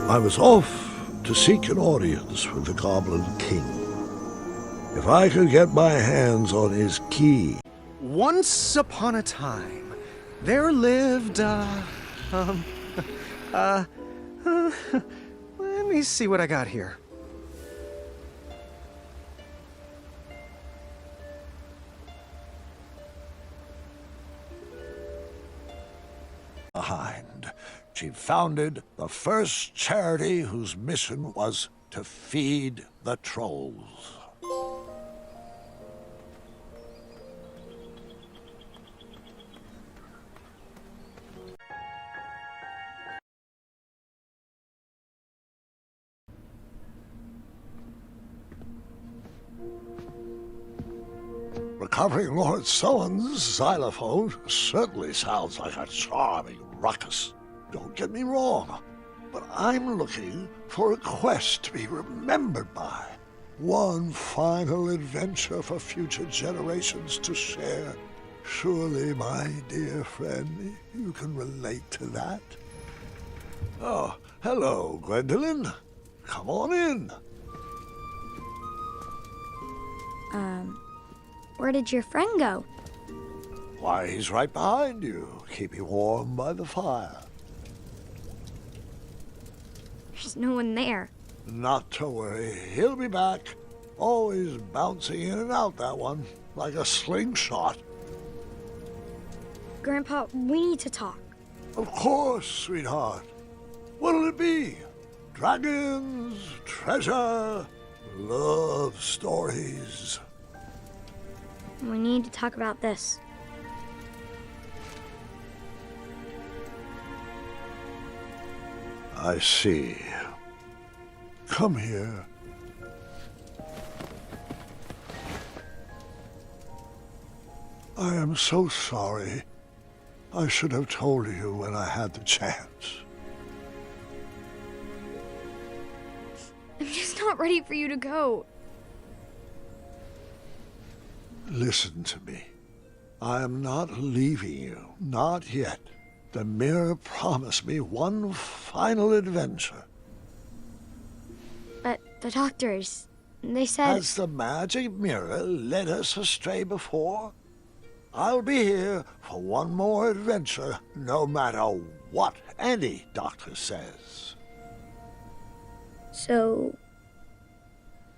I was off to seek an audience with the Goblin King. If I could get my hands on his key... Once upon a time, there lived, let me see what I got here. Behind. She founded the first charity whose mission was to feed the trolls. Recovering Lord Sullen's xylophone certainly sounds like a charming ruckus. Don't get me wrong, but I'm looking for a quest to be remembered by. One final adventure for future generations to share. Surely, my dear friend, you can relate to that. Oh, hello, Gwendolyn. Come on in. Where did your friend go? Why, he's right behind you, keeping warm by the fire. There's no one there. Not to worry, he'll be back. Always bouncing in and out, that one, like a slingshot. Grandpa, we need to talk. Of course, sweetheart. What'll it be? Dragons, treasure, love stories. We need to talk about this. I see. Come here. I am so sorry. I should have told you when I had the chance. I'm just not ready for you to go. Listen to me. I am not leaving you, not yet. The mirror promised me one final adventure. But the doctors, they said... Has the magic mirror led us astray before? I'll be here for one more adventure, no matter what any doctor says. So,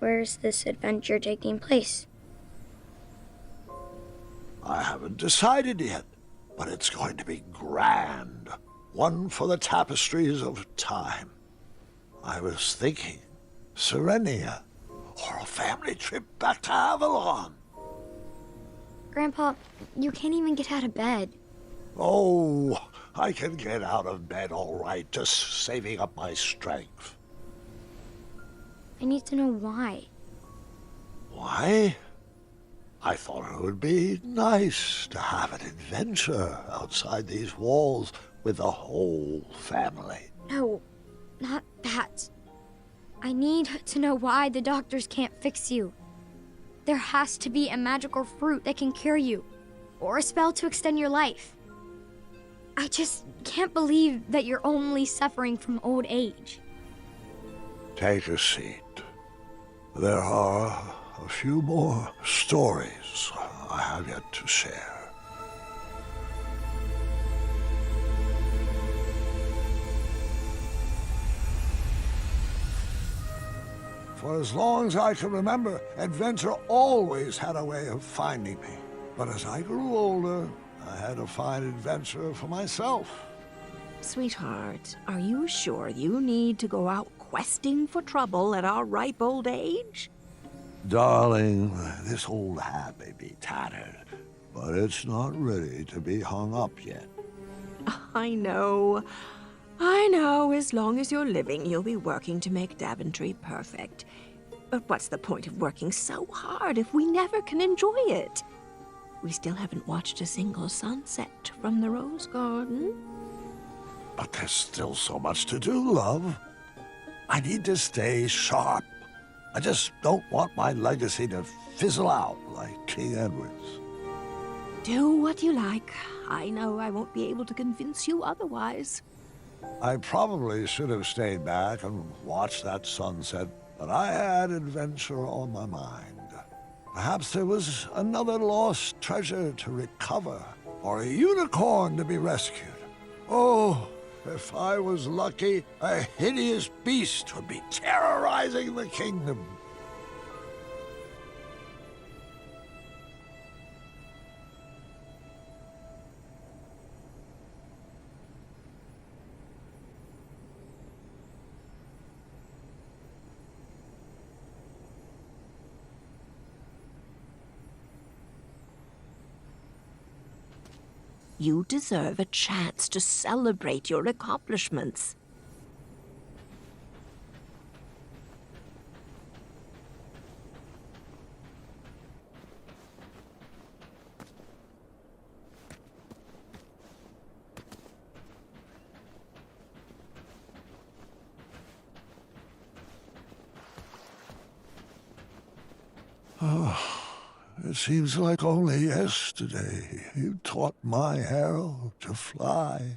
where's this adventure taking place? I haven't decided yet, but it's going to be grand. One for the tapestries of time. I was thinking Serenia, or a family trip back to Avalon. Grandpa, you can't even get out of bed. Oh, I can get out of bed all right, just saving up my strength. I need to know why. Why? I thought it would be nice to have an adventure outside these walls with the whole family. No, not that. I need to know why the doctors can't fix you. There has to be a magical fruit that can cure you, or a spell to extend your life. I just can't believe that you're only suffering from old age. Take a seat. There are a few more stories I have yet to share. For as long as I can remember, adventure always had a way of finding me. But as I grew older, I had to find adventure for myself. Sweetheart, are you sure you need to go out questing for trouble at our ripe old age? Darling, this old hat may be tattered, but it's not ready to be hung up yet. I know. I know. As long as you're living, you'll be working to make Daventry perfect. But what's the point of working so hard if we never can enjoy it? We still haven't watched a single sunset from the Rose Garden. But there's still so much to do, love. I need to stay sharp. I just don't want my legacy to fizzle out like King Edward's. Do what you like. I know I won't be able to convince you otherwise. I probably should have stayed back and watched that sunset, but I had adventure on my mind. Perhaps there was another lost treasure to recover, or a unicorn to be rescued. Oh, if I was lucky, a hideous beast would be terrorizing the kingdom. You deserve a chance to celebrate your accomplishments. It seems like only yesterday you taught my Harold to fly.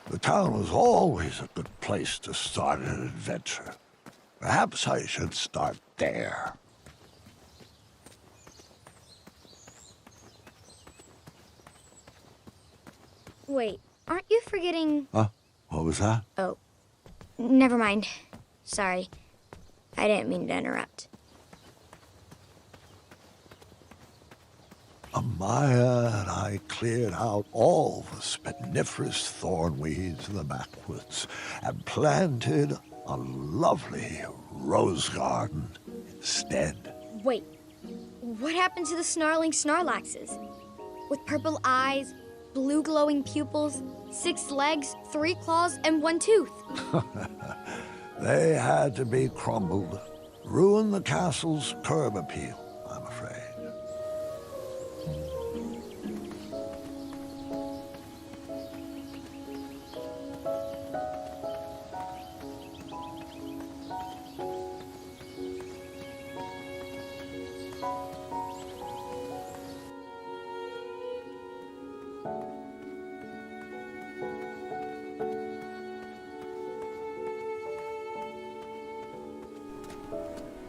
The town was always a good place to start an adventure. Perhaps I should start there. Wait, aren't you forgetting... Huh? What was that? Oh, never mind. Sorry. I didn't mean to interrupt. Amaya and I cleared out all the spiniferous thorn weeds in the backwoods and planted a lovely rose garden instead. Wait, what happened to the snarling Snarlaxes? With purple eyes, blue glowing pupils, 6 legs, 3 claws, and 1 tooth. They had to be crumbled. Ruined the castle's curb appeal, I'm afraid.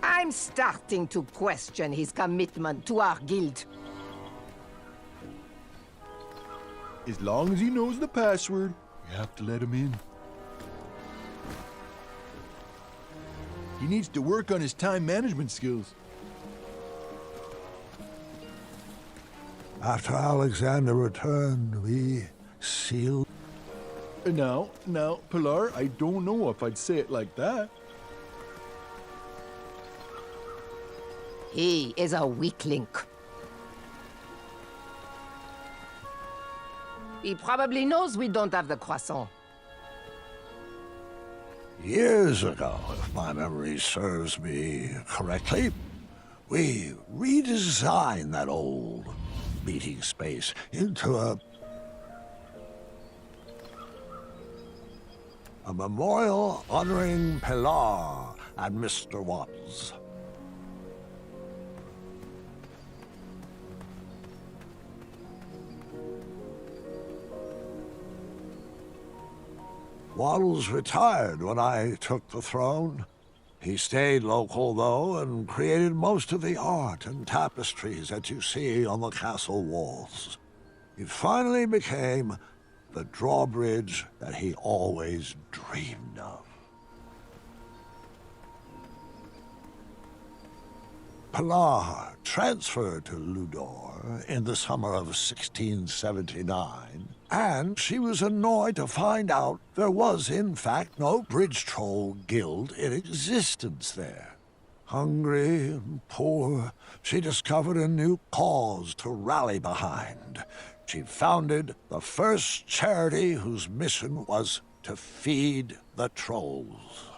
I'm starting to question his commitment to our guild. As long as he knows the password, we have to let him in. He needs to work on his time management skills. After Alexander returned, we sealed... Now, Pilar, I don't know if I'd say it like that. He is a weakling. He probably knows we don't have the croissant. Years ago, if my memory serves me correctly, we redesigned that old meeting space into a memorial honoring Pilar and Mr. Watts. Waddles retired when I took the throne. He stayed local, though, and created most of the art and tapestries that you see on the castle walls. It finally became the drawbridge that he always dreamed of. Pilar transferred to Ludor in the summer of 1679, and she was annoyed to find out there was, in fact, no Bridge Troll Guild in existence there. Hungry and poor, she discovered a new cause to rally behind. She founded the first charity whose mission was to feed the trolls.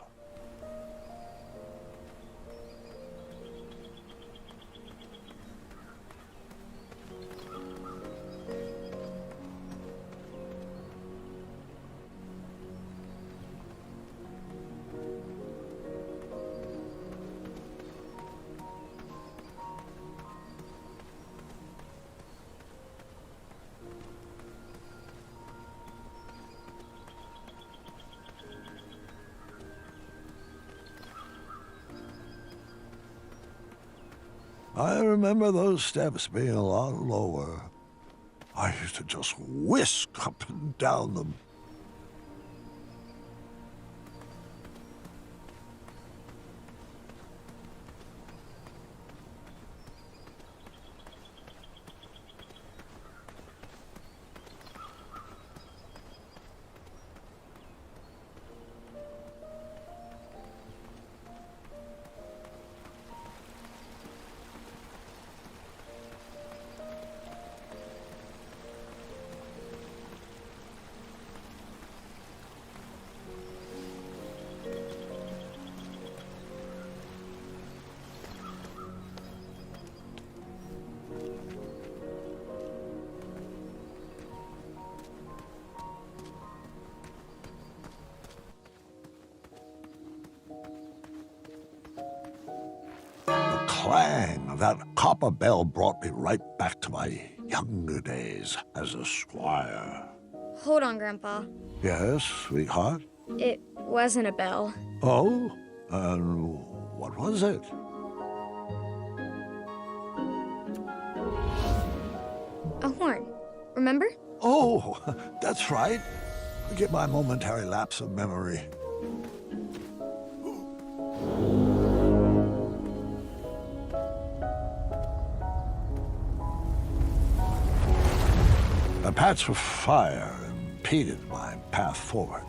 I remember those steps being a lot lower. I used to just whisk up and down them. Clang of that copper bell brought me right back to my younger days as a squire. Hold on, Grandpa. Yes, sweetheart? It wasn't a bell. Oh? And what was it? A horn. Remember? Oh, that's right. Forgive my momentary lapse of memory. A patch of fire impeded my path forward.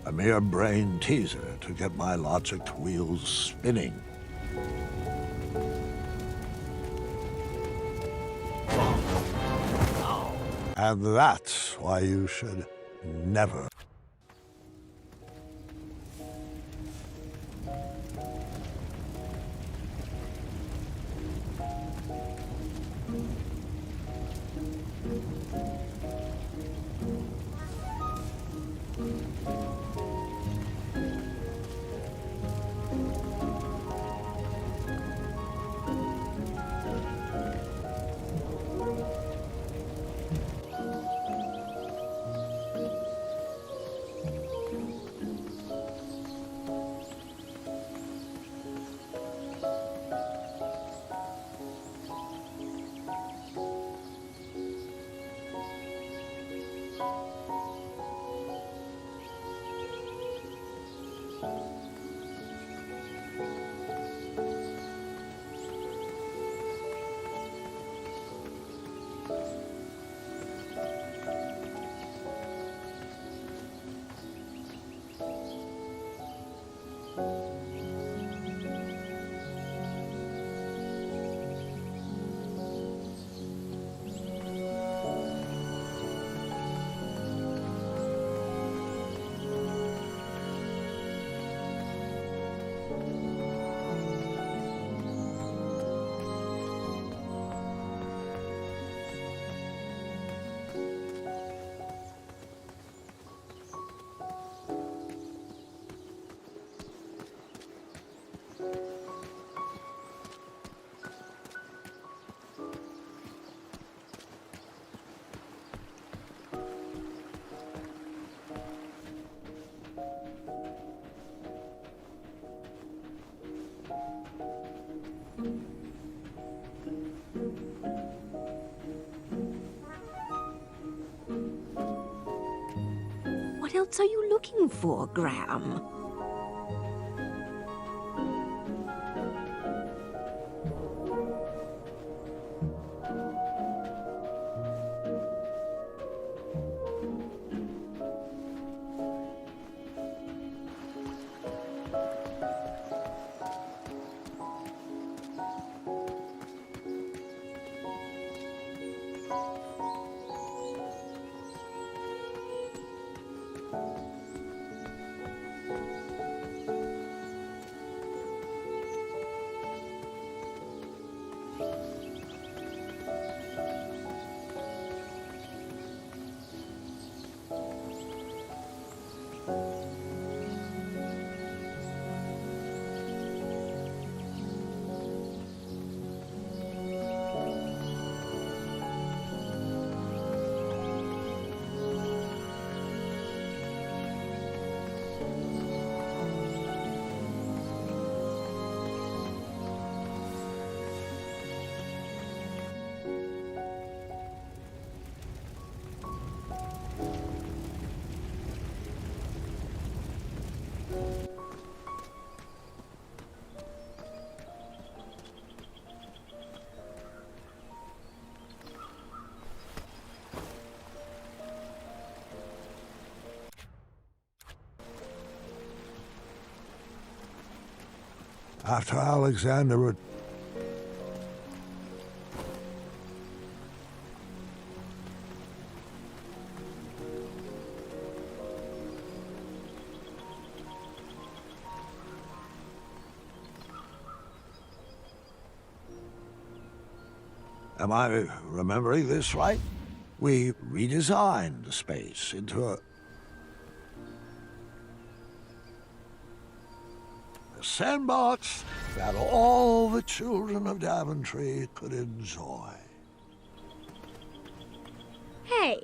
A mere brain teaser to get my logic wheels spinning. And that's why you should never. What else are you looking for, Graham? After Alexander would... Am I remembering this right? We redesigned the space into a sandbox that all the children of Daventry could enjoy. Hey,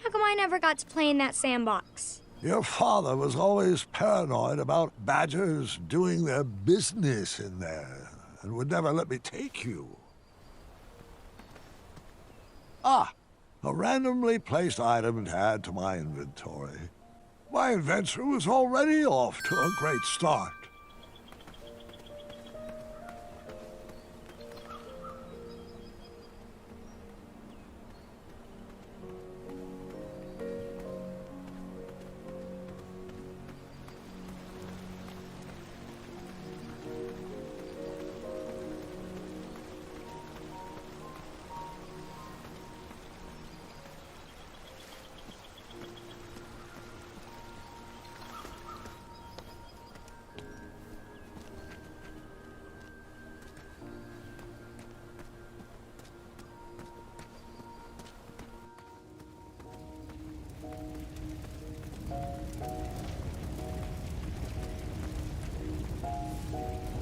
how come I never got to play in that sandbox? Your father was always paranoid about badgers doing their business in there and would never let me take you. Ah, a randomly placed item to add to my inventory. My adventure was already off to a great start.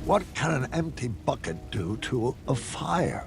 What can an empty bucket do to a fire?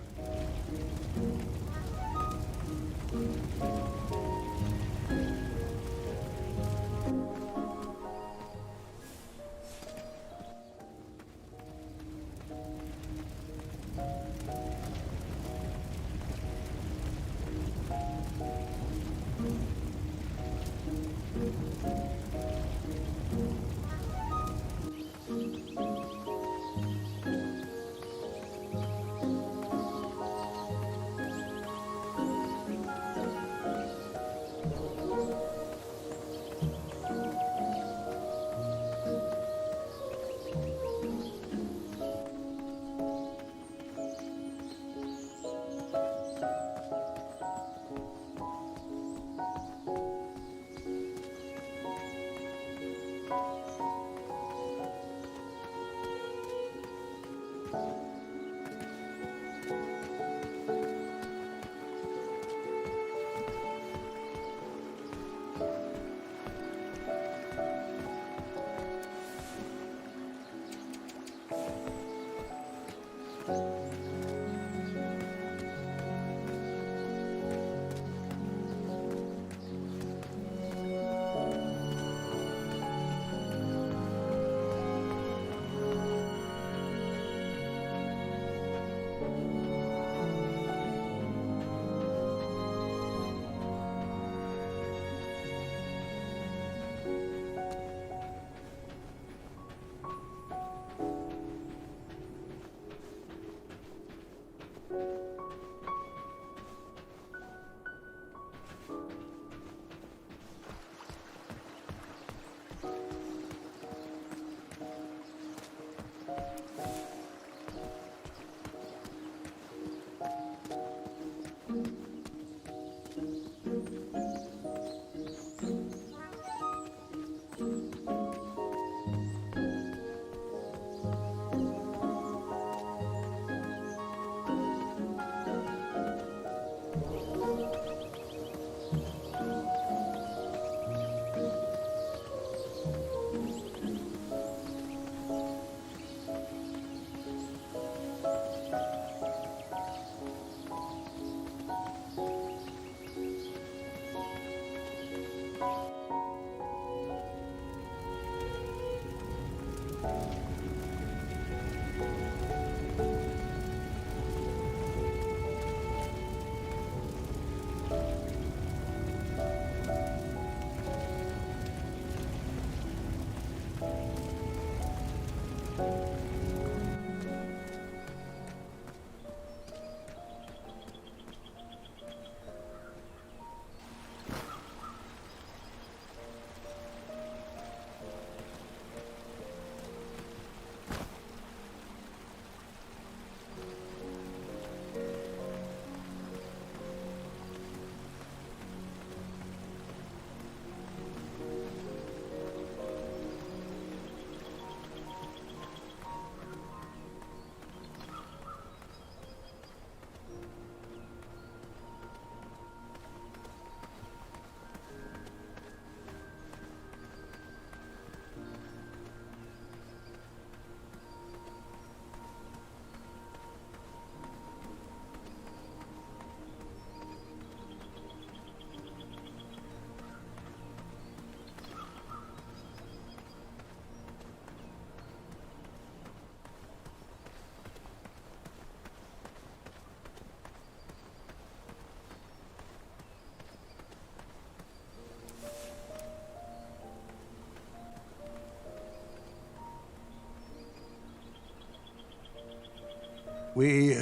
We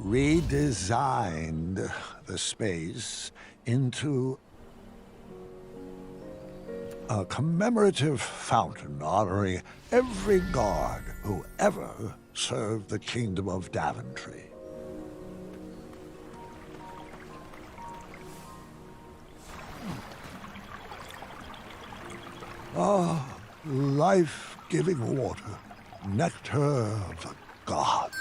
redesigned the space into a commemorative fountain honoring every guard who ever served the Kingdom of Daventry. Life-giving water, nectar of the gods.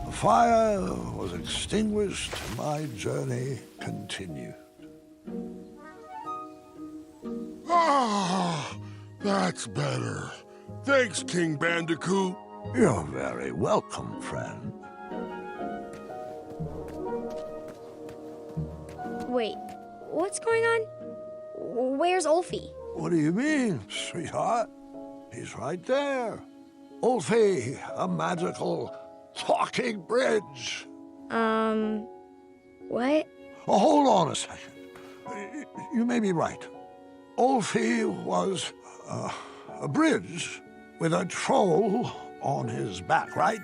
The fire was extinguished, my journey continued. Ah, that's better. Thanks, King Bandicoot. You're very welcome, friend. Wait, what's going on? Where's Ulfie? What do you mean, sweetheart? He's right there. Ulfie, a magical talking bridge. What? Oh, hold on a second. You may be right. Ulfie was a bridge with a troll on his back, right?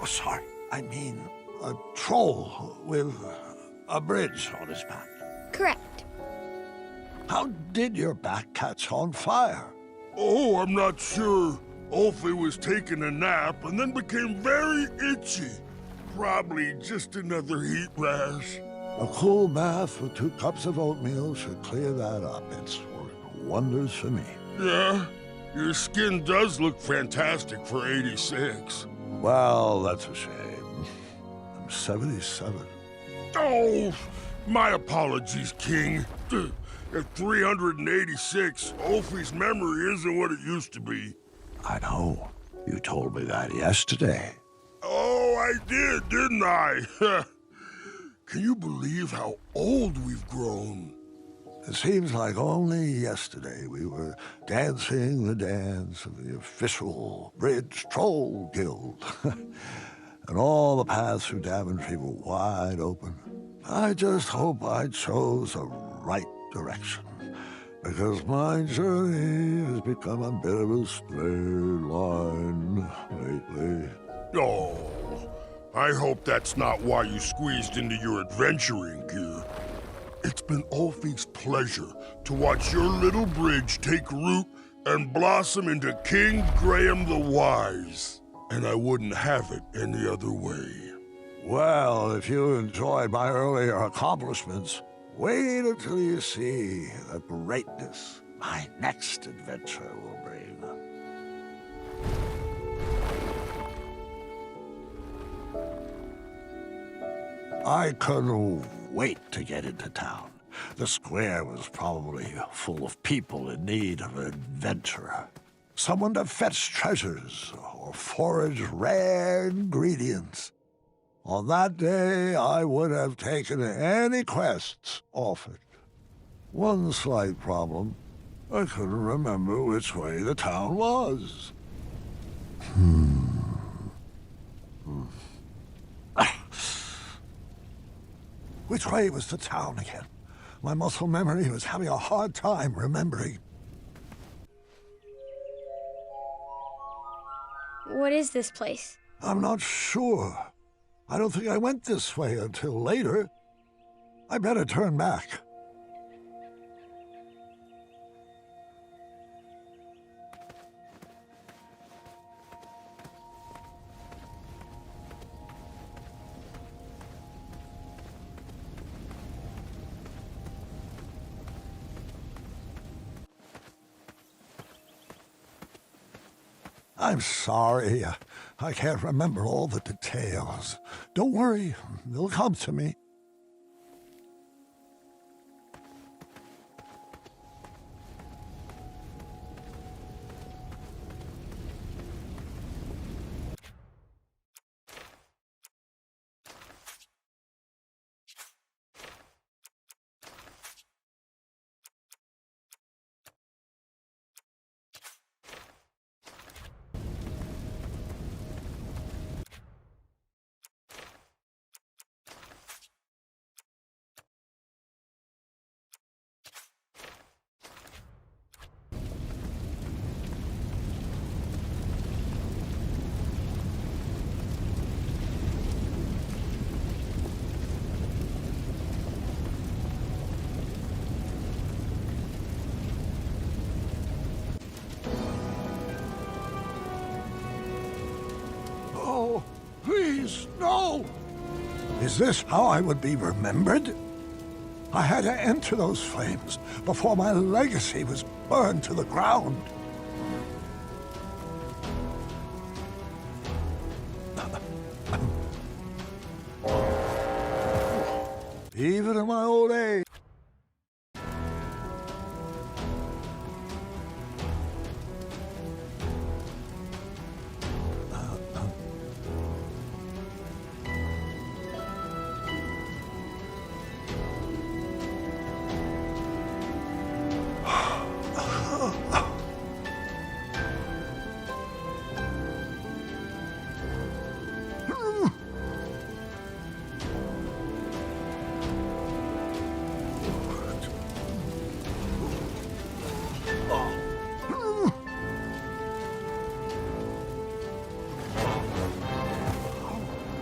Oh, sorry. I mean a troll with a bridge on his back. Correct. How did your back catch on fire? Oh, I'm not sure. Ulfie was taking a nap and then became very itchy. Probably just another heat rash. A cool bath with 2 cups of oatmeal should clear that up. It's worked wonders for me. Yeah, your skin does look fantastic for 86. Well, that's a shame. I'm 77. Oh, my apologies, King. At 386, Ulfie's memory isn't what it used to be. I know. You told me that yesterday. Oh, I did, didn't I? Can you believe how old we've grown? It seems like only yesterday we were dancing the dance of the official Bridge Troll Guild. And all the paths through Daventry were wide open. I just hope I chose the right direction, because my journey has become a bit of a straight line lately. Oh, I hope that's not why you squeezed into your adventuring gear. It's been Ulfie's pleasure to watch your little bridge take root and blossom into King Graham the Wise. And I wouldn't have it any other way. Well, if you enjoyed my earlier accomplishments, wait until you see the greatness my next adventure will bring. I couldn't wait to get into town. The square was probably full of people in need of an adventurer. Someone to fetch treasures or forage rare ingredients. On that day, I would have taken any quests offered. One slight problem. I couldn't remember which way the town was. Which way was the town again? My muscle memory was having a hard time remembering. What is this place? I'm not sure. I don't think I went this way until later. I better turn back. I'm sorry. I can't remember all the details. Don't worry, they'll come to me. Oh, please, no! Is this how I would be remembered? I had to enter those flames before my legacy was burned to the ground. Even in my old age.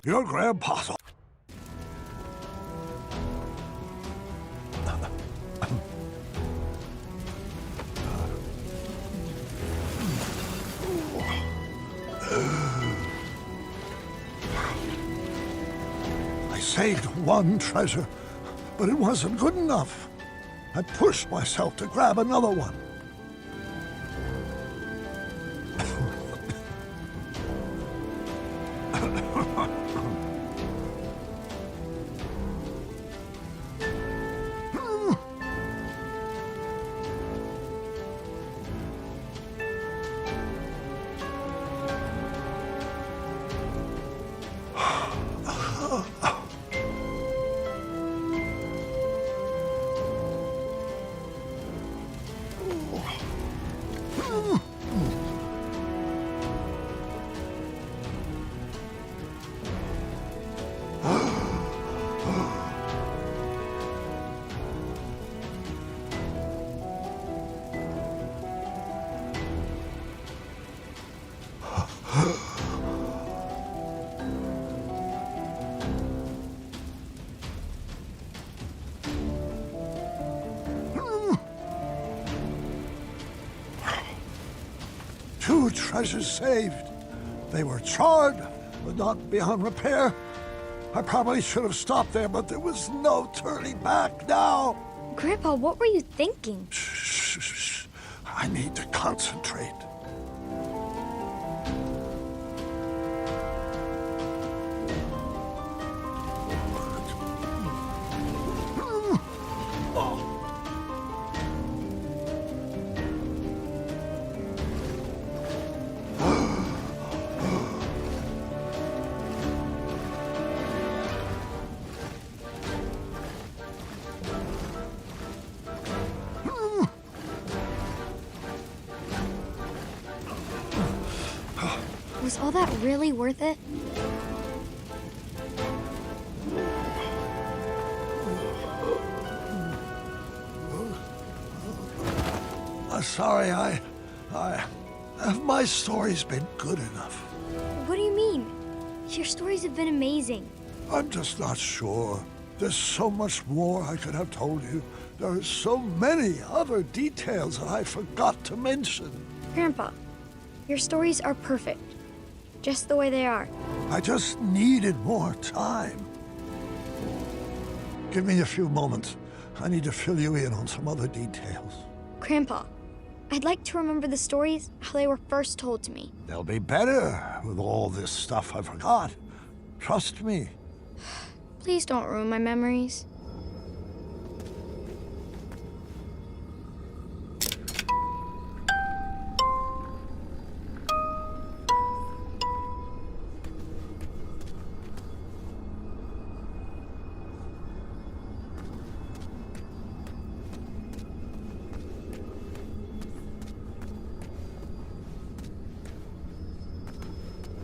Your grandpa's. I saved one treasure, but it wasn't good enough. I pushed myself to grab another one. Two treasures saved. They were charred, but not beyond repair. I probably should have stopped there, but there was no turning back now. Grandpa, what were you thinking? Shh. I need to concentrate. Was all that really worth it? Sorry, have my stories been good enough? What do you mean? Your stories have been amazing. I'm just not sure. There's so much more I could have told you. There are so many other details that I forgot to mention. Grandpa, your stories are perfect. Just the way they are. I just needed more time. Give me a few moments. I need to fill you in on some other details. Grandpa, I'd like to remember the stories how they were first told to me. They'll be better with all this stuff I forgot. Trust me. Please don't ruin my memories.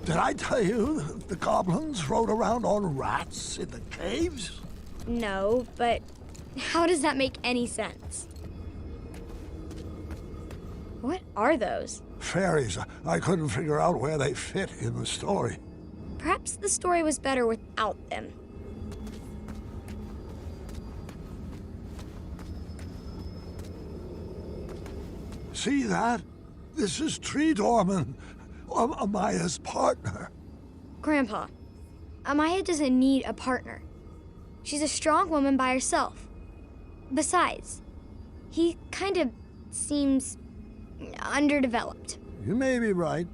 Did I tell you that the goblins rode around on rats in the caves? No, but how does that make any sense? What are those? Fairies. I couldn't figure out where they fit in the story. Perhaps the story was better without them. See that? This is Tree Dorman, Amaya's partner. Grandpa, Amaya doesn't need a partner. She's a strong woman by herself. Besides, he kind of seems underdeveloped. You may be right.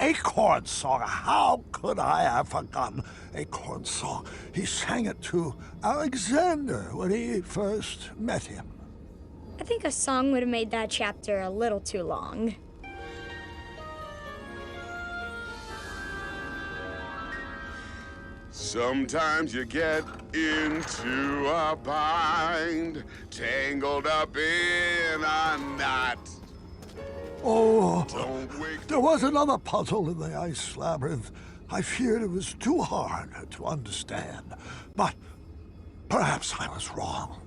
Acorn Song. How could I have forgotten Acorn Song? He sang it to Alexander when he first met him. I think a song would have made that chapter a little too long. Sometimes you get into a bind, tangled up in a knot. Oh, Don't wake. there was another puzzle in the ice labyrinth. I feared it was too hard to understand, but perhaps I was wrong.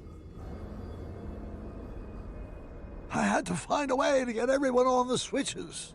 I had to find a way to get everyone on the switches.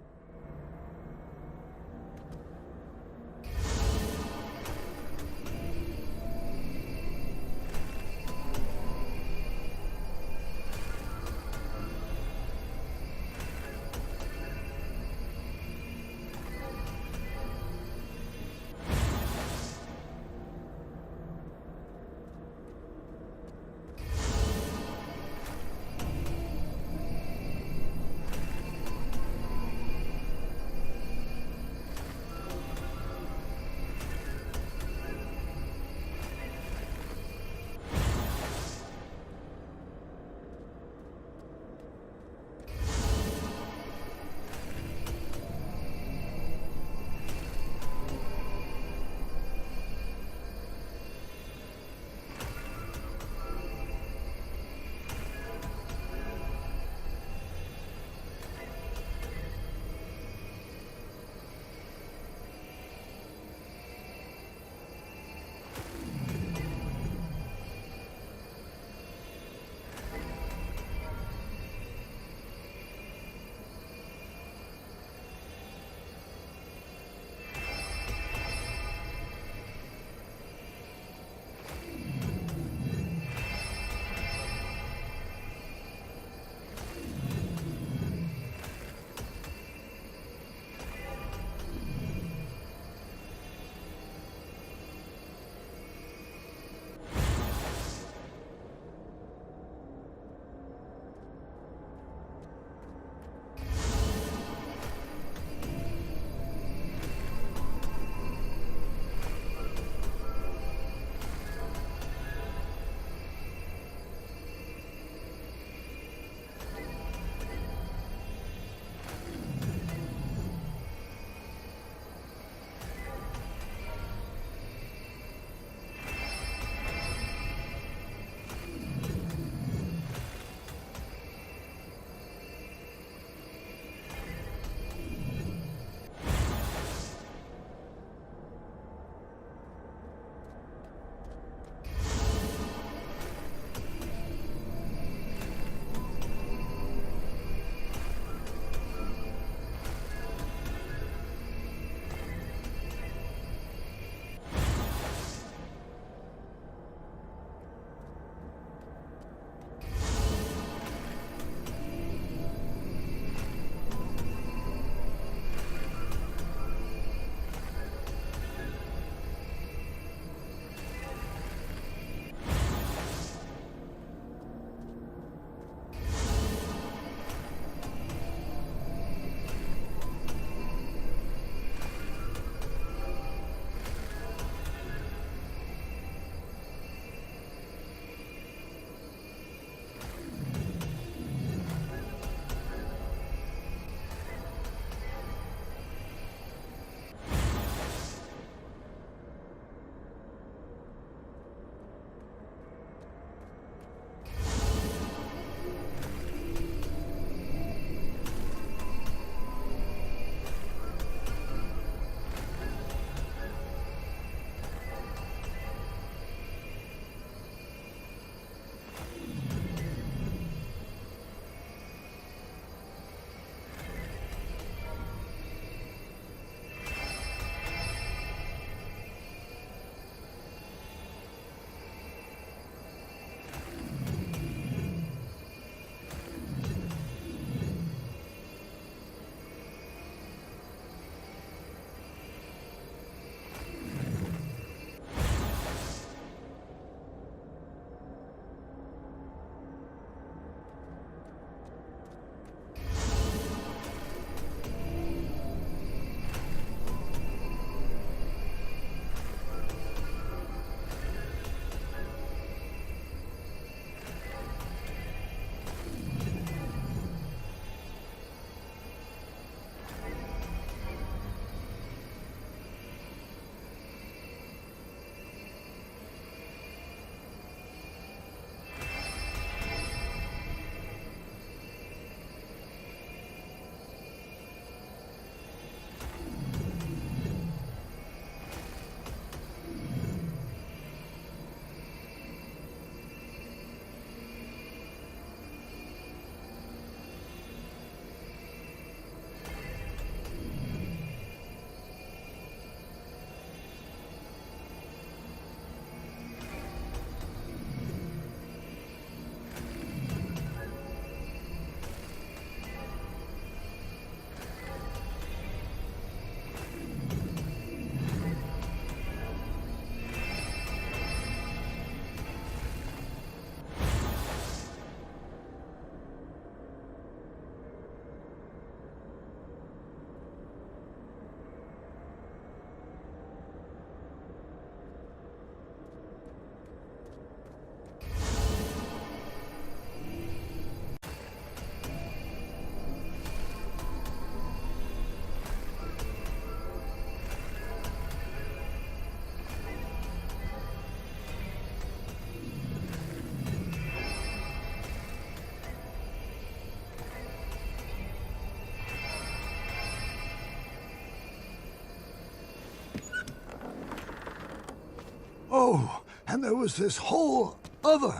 Oh, and there was this whole other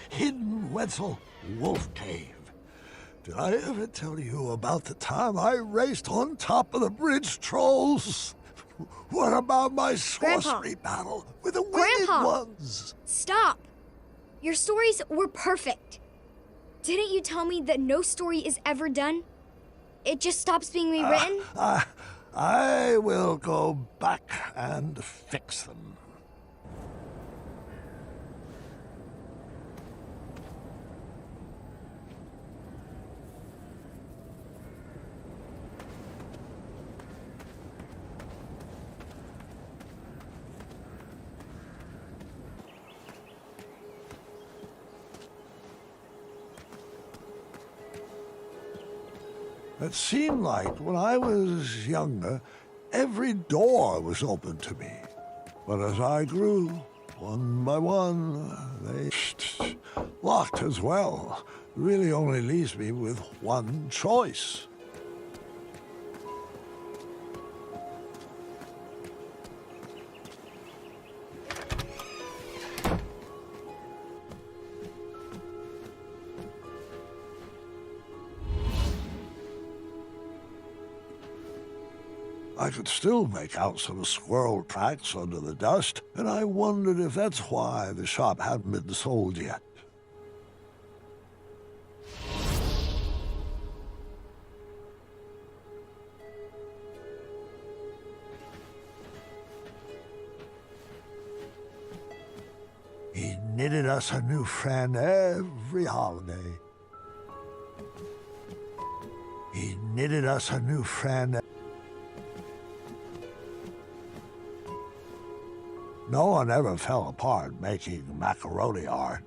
hidden Wetzel wolf cave. Did I ever tell you about the time I raced on top of the bridge trolls? What about my sorcery battle with the winged ones? Stop! Your stories were perfect. Didn't you tell me that no story is ever done? It just stops being rewritten? I will go back and fix them. It seemed like when I was younger, every door was open to me. But as I grew, one by one, they locked as well. Really only leaves me with one choice. I could still make out some squirrel tracks under the dust, and I wondered if that's why the shop hadn't been sold yet. He knitted us a new friend every holiday. He knitted us a new friend. No one ever fell apart making macaroni art.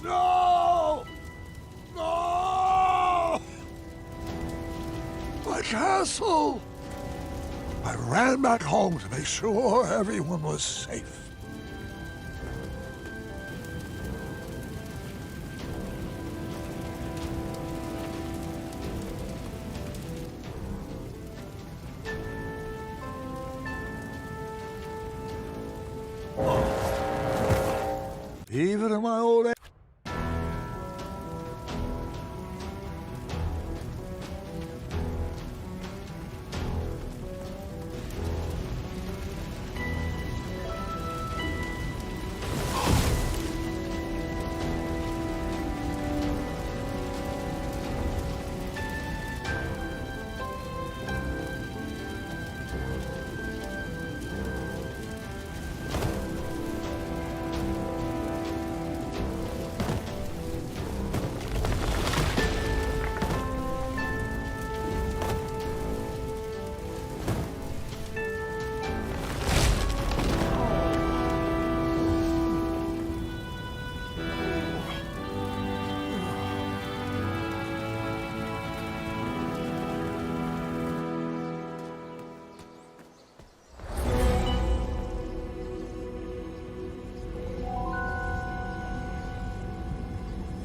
No! No! My castle! I ran back home to make sure everyone was safe. Even in my old age.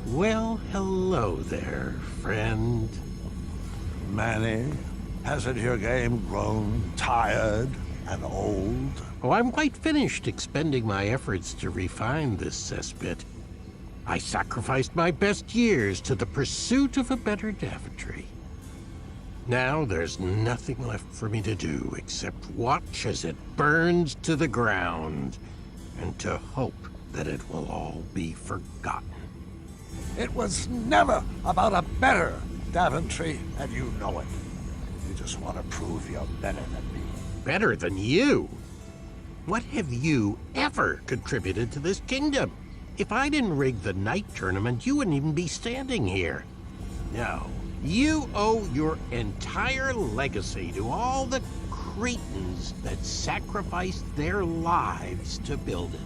Well, hello there, friend. Manny, hasn't your game grown tired and old? Oh, I'm quite finished expending my efforts to refine this cesspit. I sacrificed my best years to the pursuit of a better Daventry. Now there's nothing left for me to do except watch as it burns to the ground and to hope that it will all be forgotten. It was never about a better Daventry, and you know it. You just want to prove you're better than me. Better than you? What have you ever contributed to this kingdom? If I didn't rig the night tournament, you wouldn't even be standing here. No, you owe your entire legacy to all the cretins that sacrificed their lives to build it.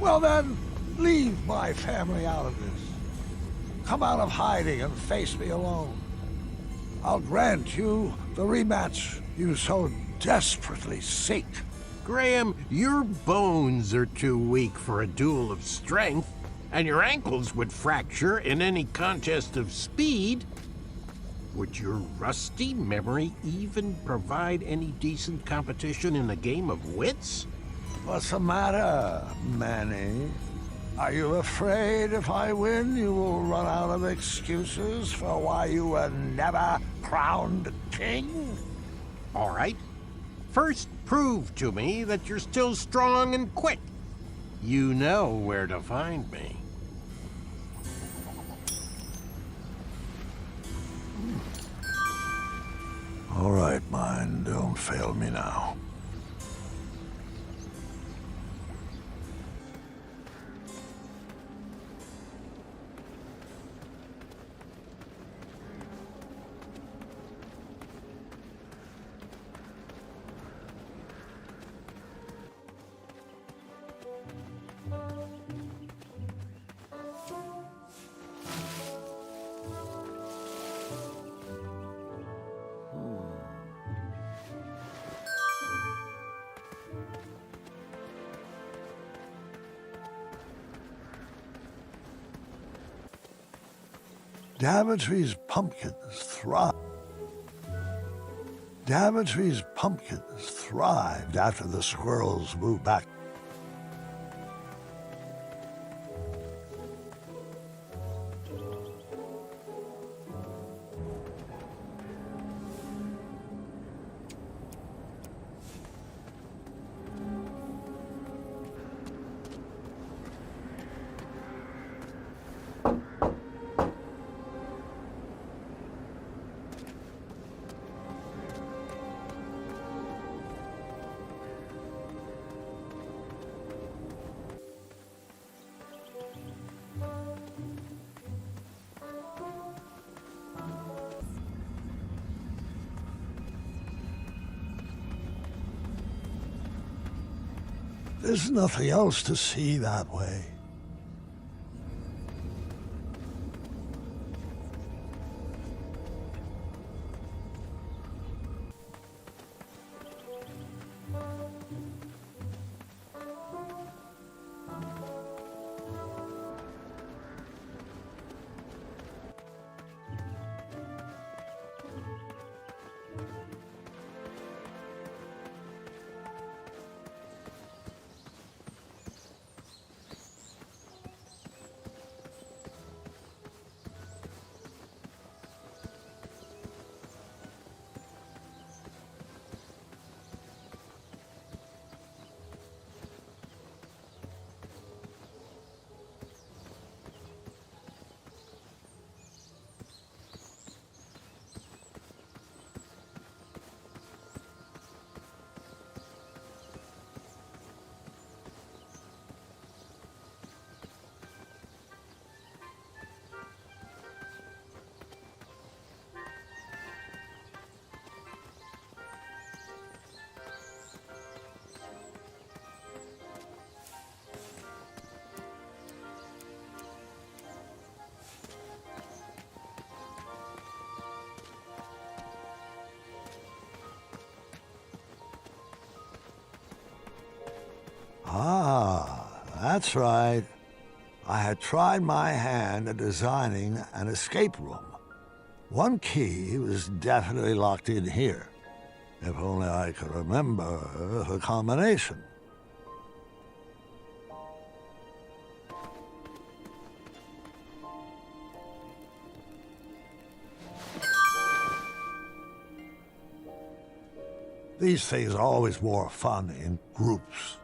Well then, leave my family out of this. Come out of hiding and face me alone. I'll grant you the rematch you so desperately seek. Graham, your bones are too weak for a duel of strength, and your ankles would fracture in any contest of speed. Would your rusty memory even provide any decent competition in a game of wits? What's the matter, Manny? Are you afraid if I win, you will run out of excuses for why you were never crowned king? All right. First, prove to me that you're still strong and quick. You know where to find me. All right, mine, don't fail me now. Daventry's pumpkins thrive. Daventry's pumpkins thrived after the squirrels moved back. There's nothing else to see that way. Ah, that's right. I had tried my hand at designing an escape room. One key was definitely locked in here. If only I could remember the combination. These things are always more fun in groups.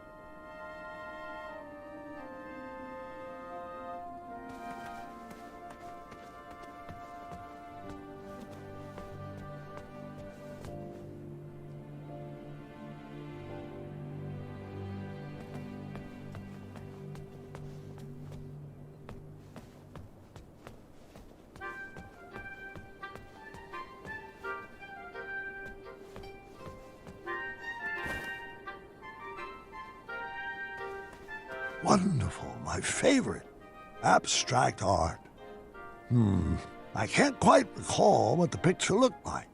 wonderful, my favorite. Abstract art. I can't quite recall what the picture looked like.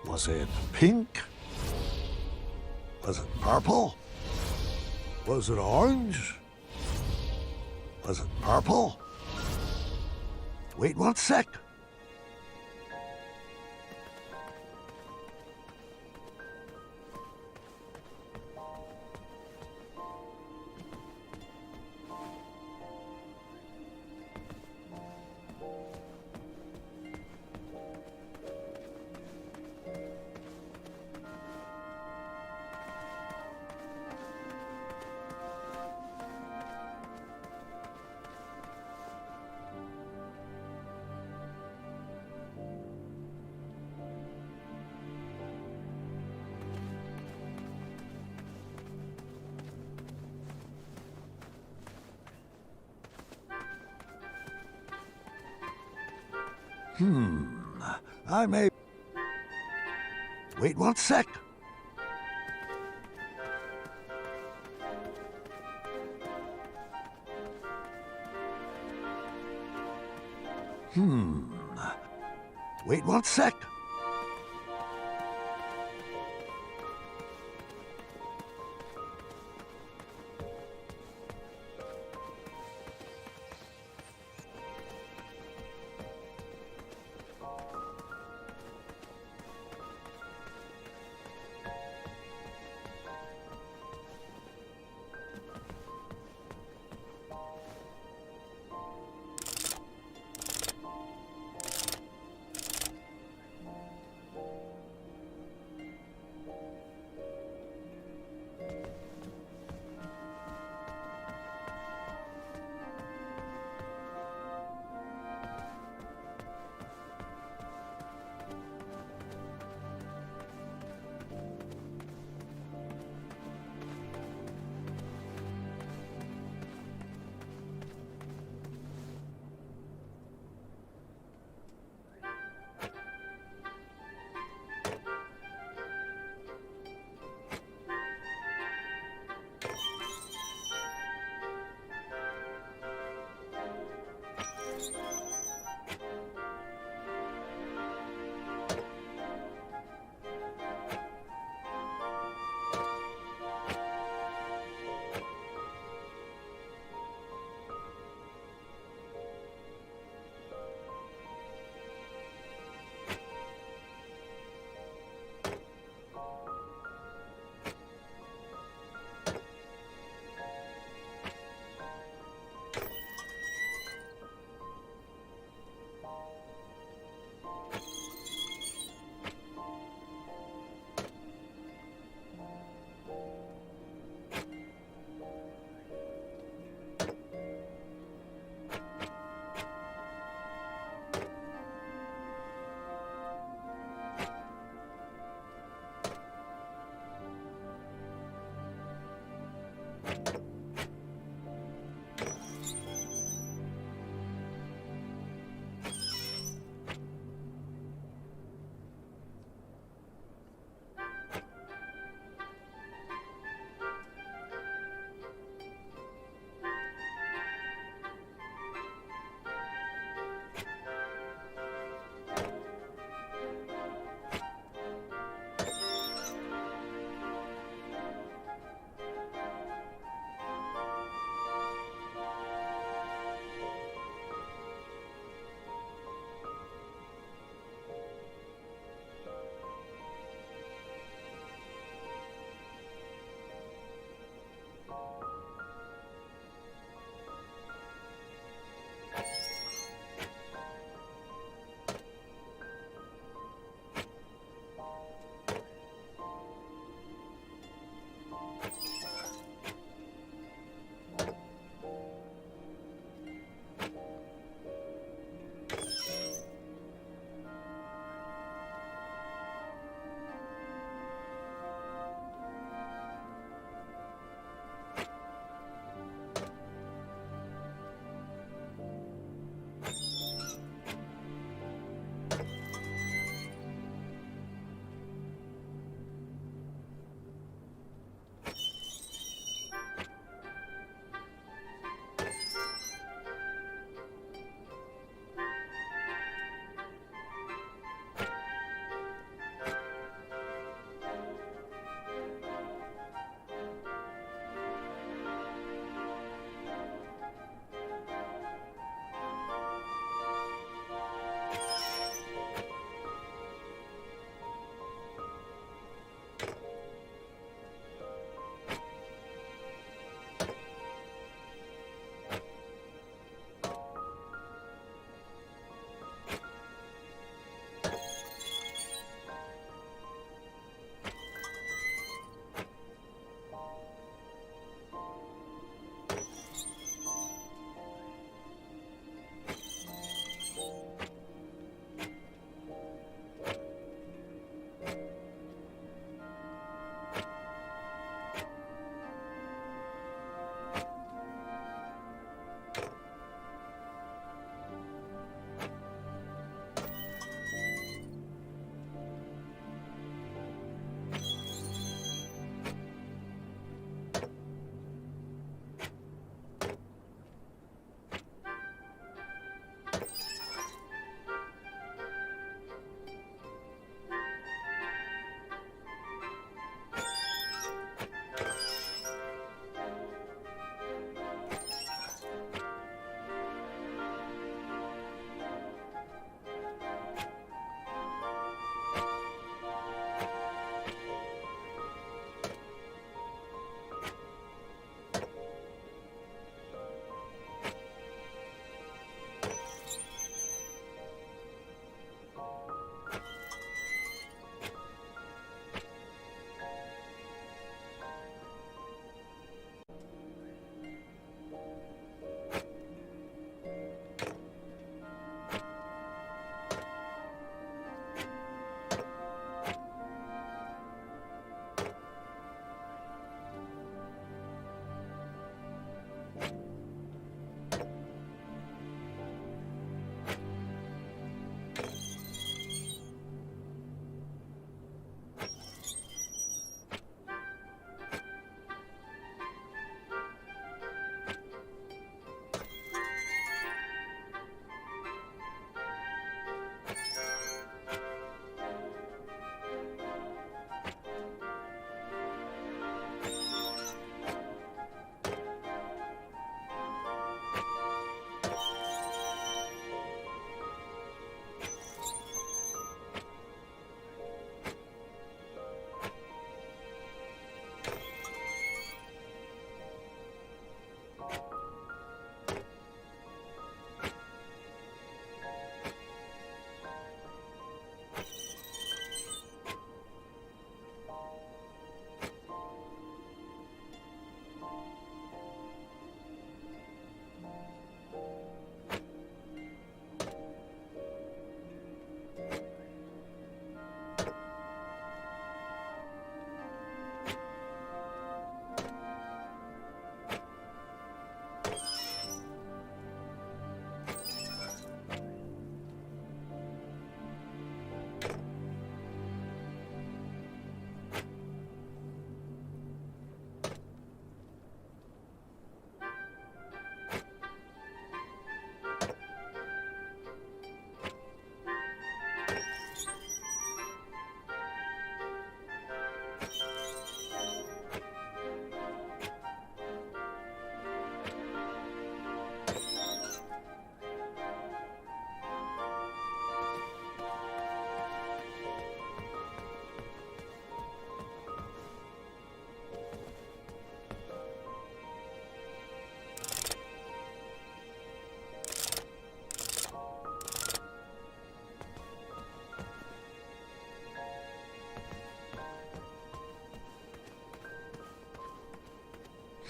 Was it pink? Was it purple? Was it orange? Was it purple? Wait 1 sec. I may... Wait 1 sec. Wait 1 sec.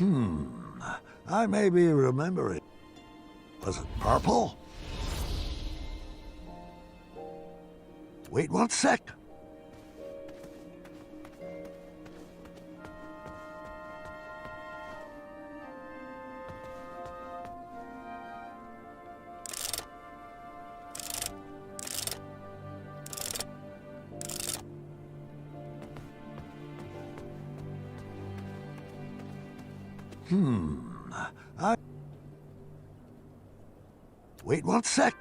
I may be remembering. Was it purple? Wait one sec. Wait one sec.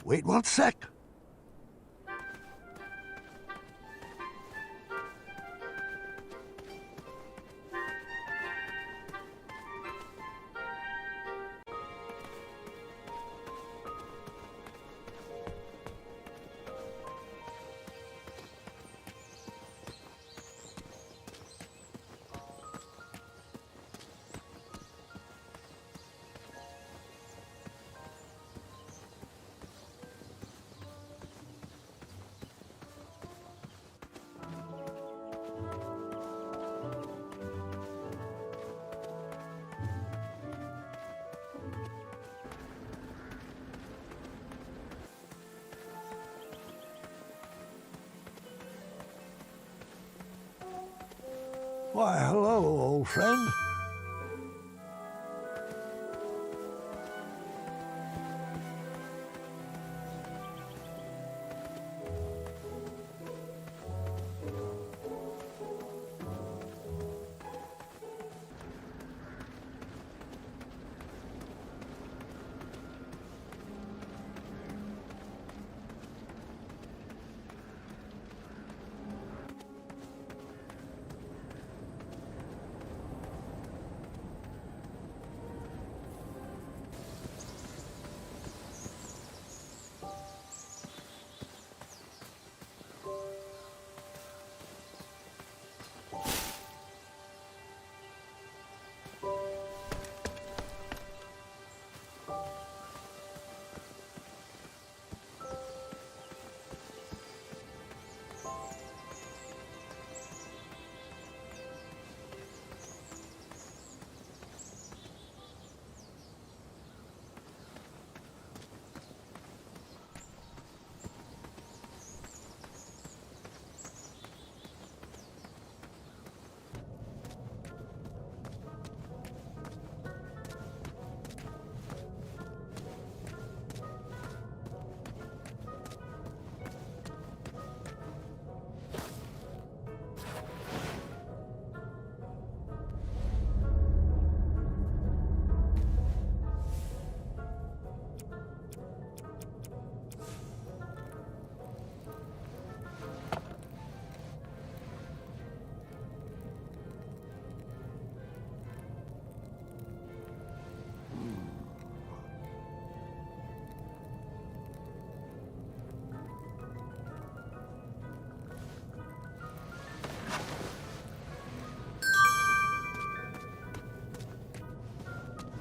Wait one sec. Why, hello, old friend.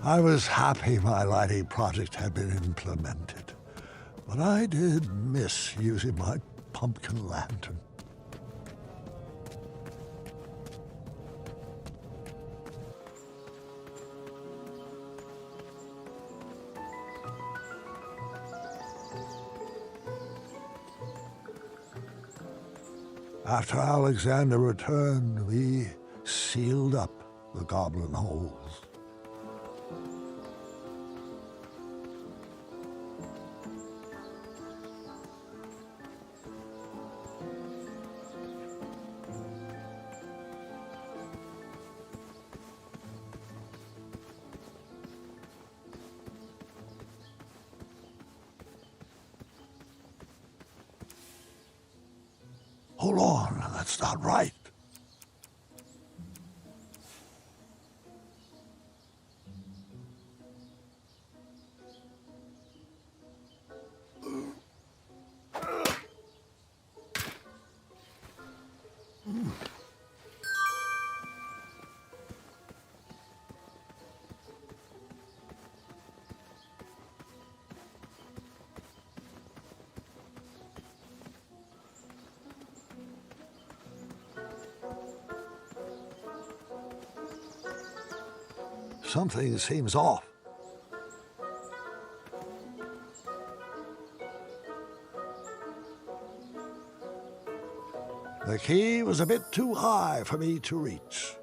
I was happy my lighting project had been implemented, but I did miss using my pumpkin lantern. After Alexander returned, we sealed up the goblin holes. Hold on, that's not right. Something seems off. The key was a bit too high for me to reach.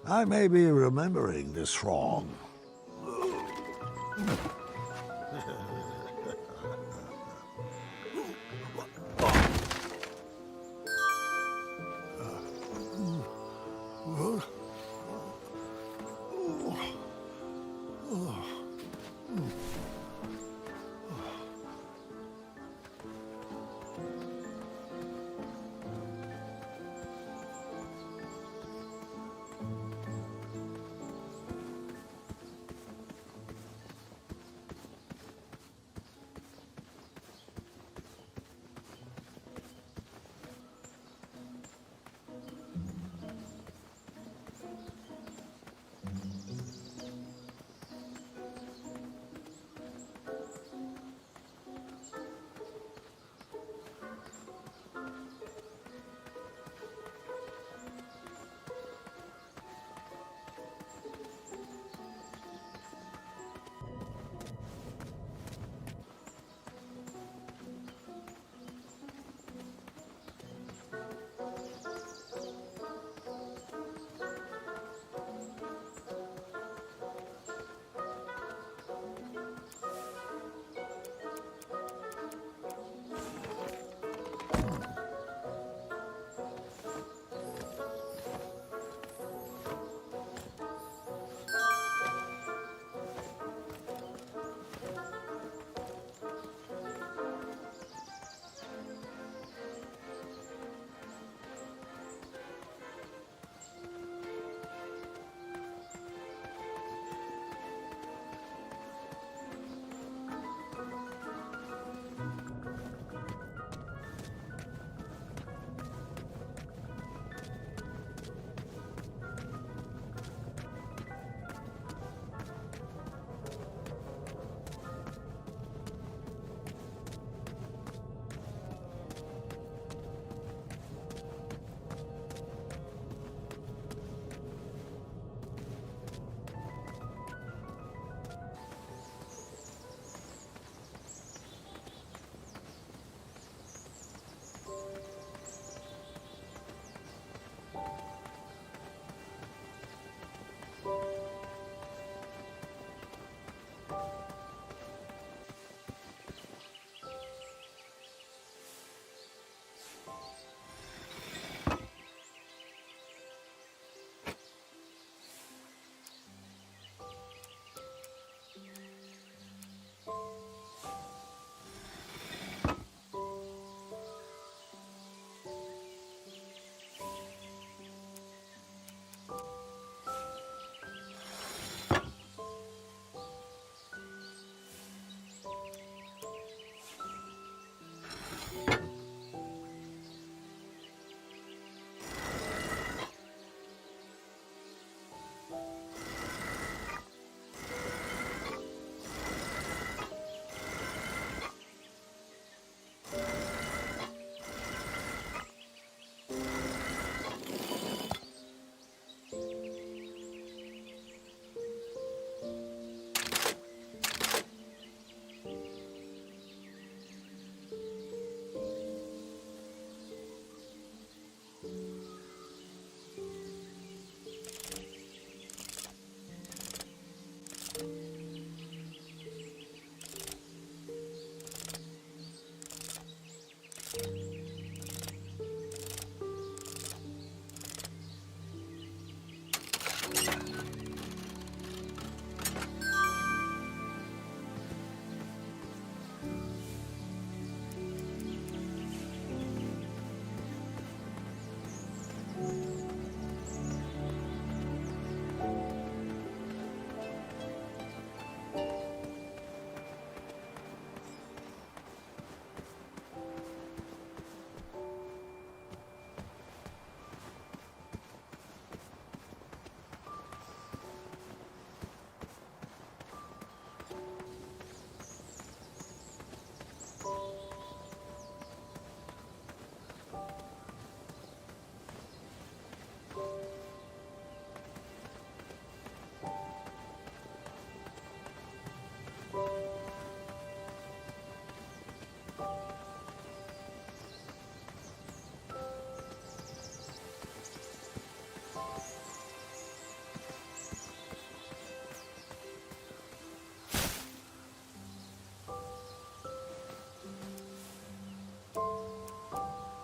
I may be remembering this wrong.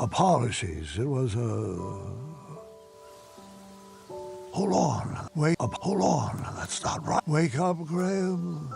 Apologies, it was Hold on. Wake up. Hold on. That's not right. Wake up, Graham.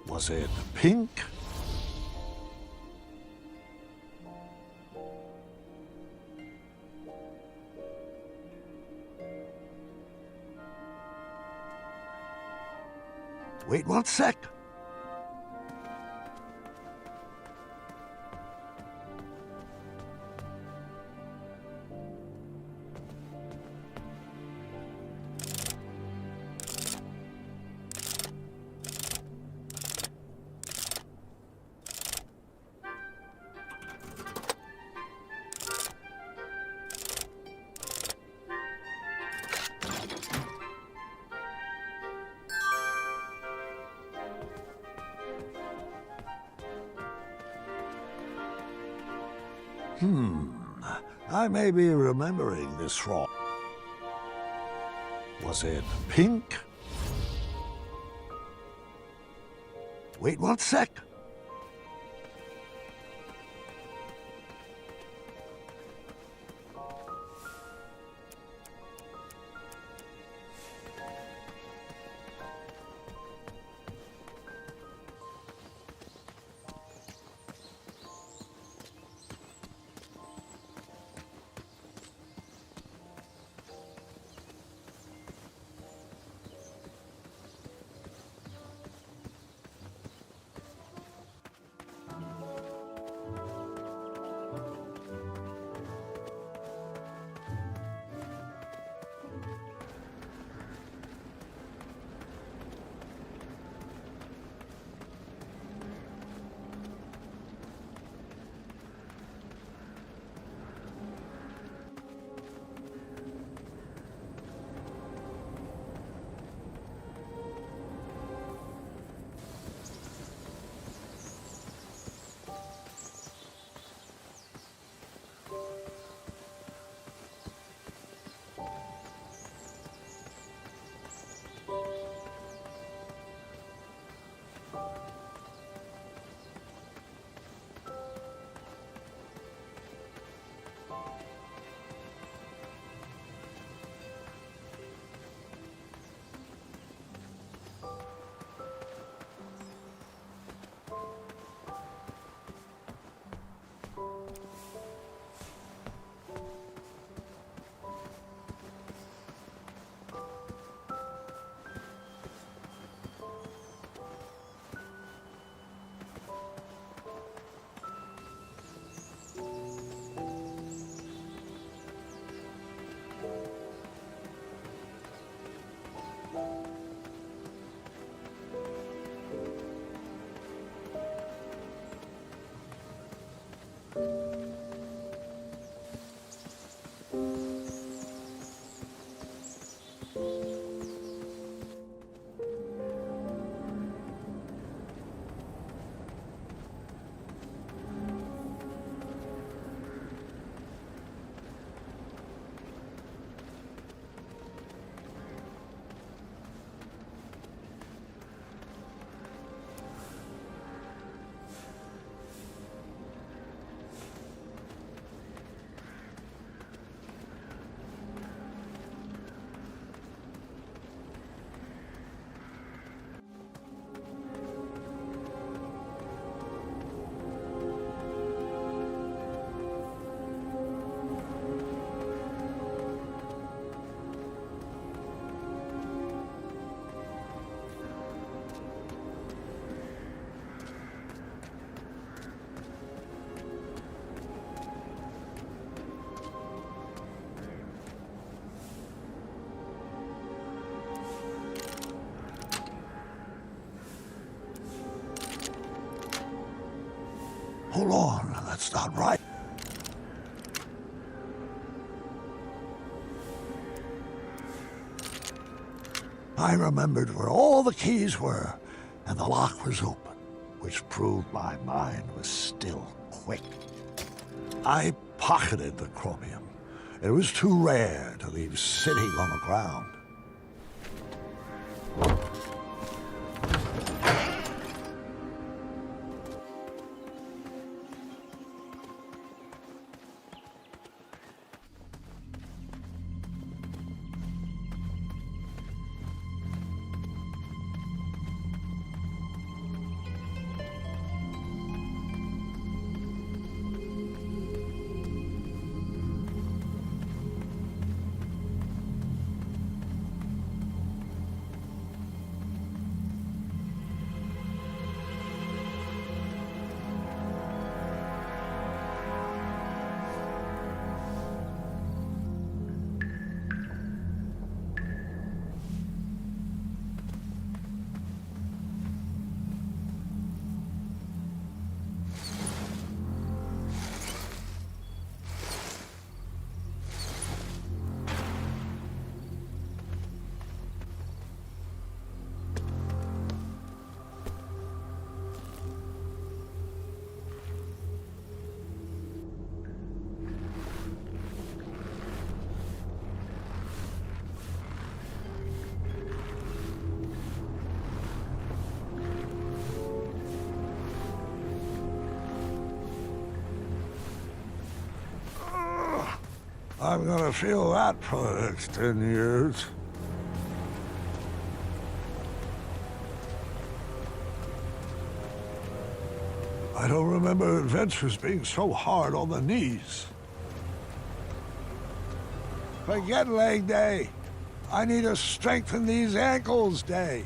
Was it pink? Wait 1 sec. I may be remembering this wrong. Was it pink? Wait 1 sec. Hold on, that's not right. I remembered where all the keys were, and the lock was open, which proved my mind was still quick. I pocketed the chromium. It was too rare to leave sitting on the ground. I'm gonna feel that for the next 10 years. I don't remember adventures being so hard on the knees. Forget leg day. I need to strengthen these ankles day.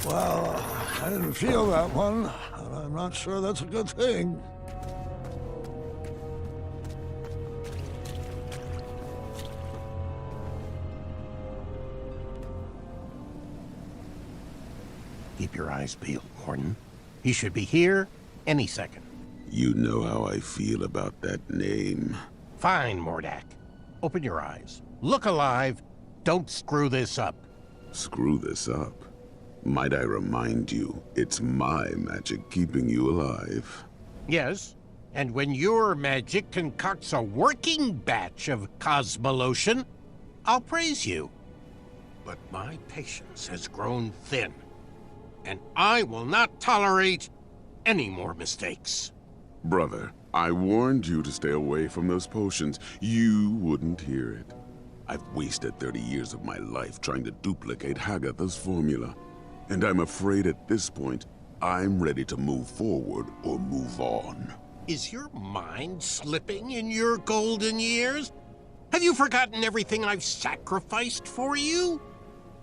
Well, I didn't feel that one, and I'm not sure that's a good thing. Keep your eyes peeled, Mordin. He should be here any second. You know how I feel about that name. Fine, Mordak. Open your eyes. Look alive. Don't screw this up. Screw this up? Might I remind you, it's my magic keeping you alive. Yes, and when your magic concocts a working batch of Cosmolotion, I'll praise you. But my patience has grown thin, and I will not tolerate any more mistakes. Brother, I warned you to stay away from those potions. You wouldn't hear it. I've wasted 30 years of my life trying to duplicate Hagatha's formula. And I'm afraid at this point, I'm ready to move forward or move on. Is your mind slipping in your golden years? Have you forgotten everything I've sacrificed for you?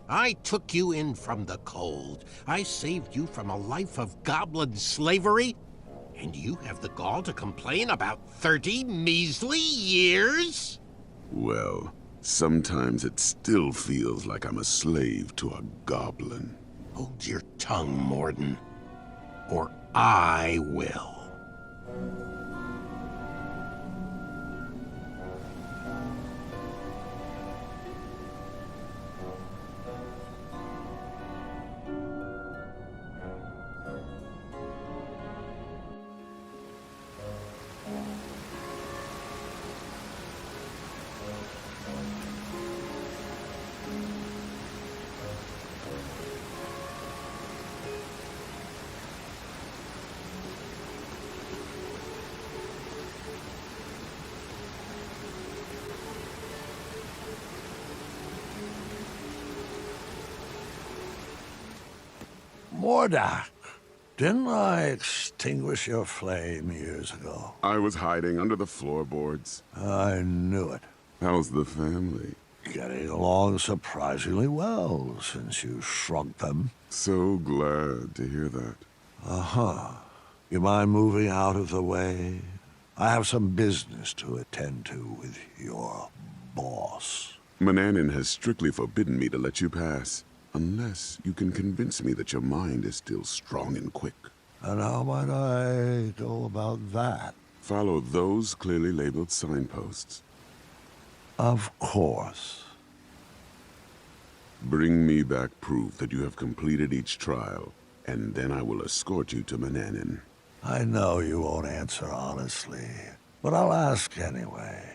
I took you in from the cold. I saved you from a life of goblin slavery. And you have the gall to complain about 30 measly years? Well, sometimes it still feels like I'm a slave to a goblin. Hold your tongue, Mordin, or I will. Mordak, didn't I extinguish your flame years ago? I was hiding under the floorboards. I knew it. How's the family? Getting along surprisingly well since you shrunk them. So glad to hear that. Uh-huh. You mind moving out of the way? I have some business to attend to with your boss. Manannan has strictly forbidden me to let you pass. Unless you can convince me that your mind is still strong and quick. And how might I go about that? Follow those clearly labeled signposts. Of course. Bring me back proof that you have completed each trial, and then I will escort you to Manannan. I know you won't answer honestly, but I'll ask anyway.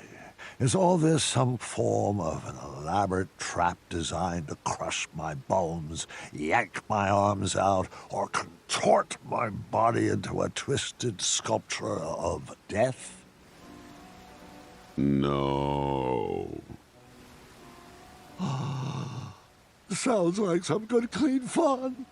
Is all this some form of an elaborate trap designed to crush my bones, yank my arms out, or contort my body into a twisted sculpture of death? No. Sounds like some good clean fun.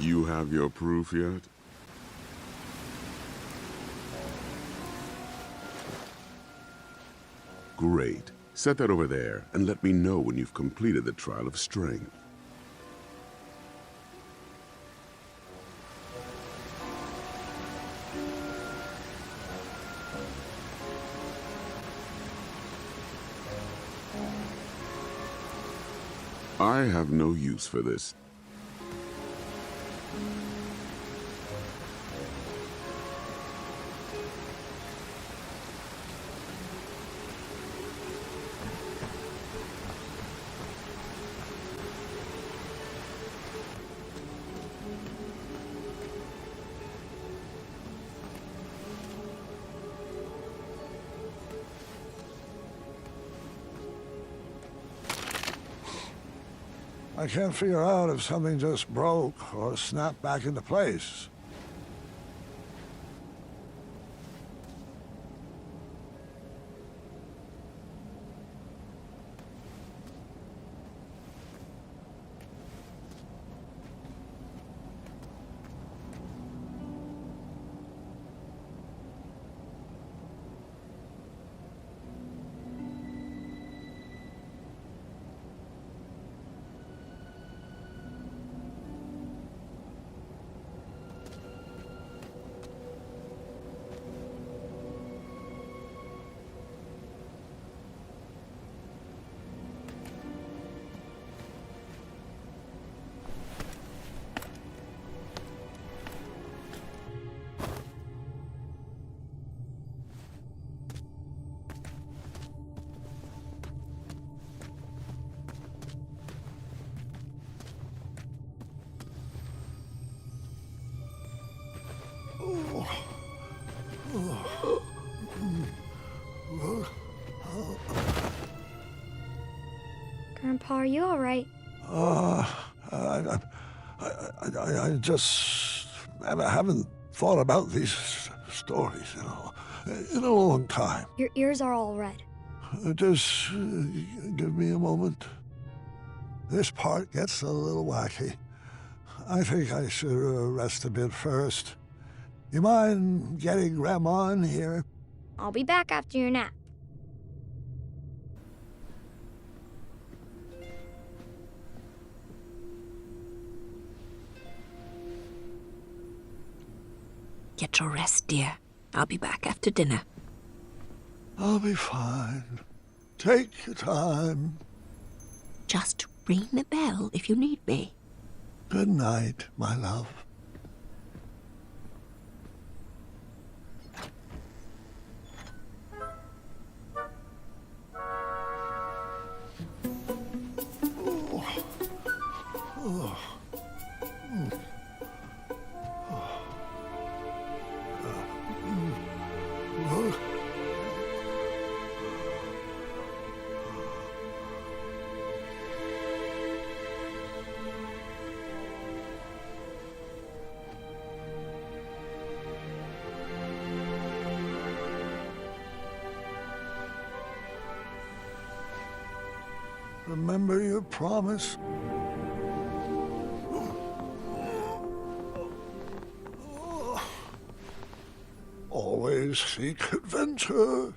You have your proof yet? Great. Set that over there, and let me know when you've completed the trial of strength. I have no use for this. I can't figure out if something just broke or snapped back into place. Grandpa, are you all right? I just haven't thought about these stories, in a long time. Your ears are all red. Just give me a moment. This part gets a little wacky. I think I should rest a bit first. You mind getting Grandma in here? I'll be back after your nap. Get your rest, dear. I'll be back after dinner. I'll be fine. Take your time. Just ring the bell if you need me. Good night, my love. Remember your promise? Always seek adventure.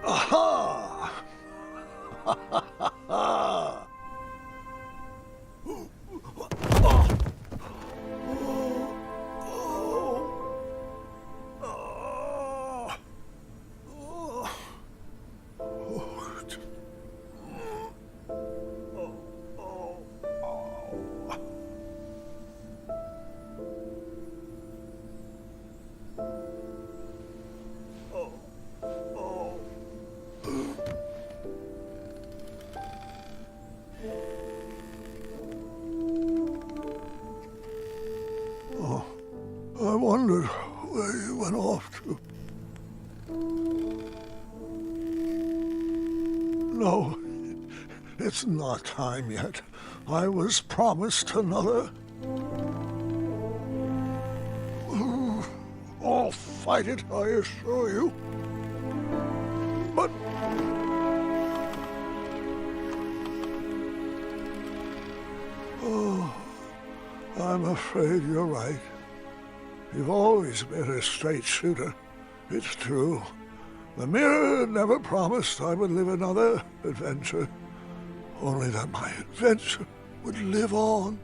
Aha! Ha ha ha ha! I wondered where you went off to. No, it's not time yet. I was promised another. I'll fight it, I assure you. But... oh, I'm afraid you're right. You've always been a straight shooter. It's true. The mirror never promised I would live another adventure. Only that my adventure would live on.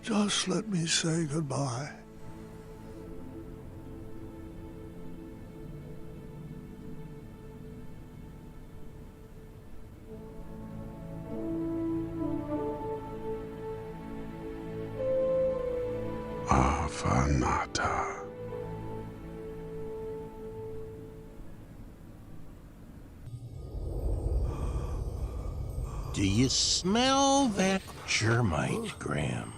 Just let me say goodbye. Avanata. Do you smell that germite, Graham?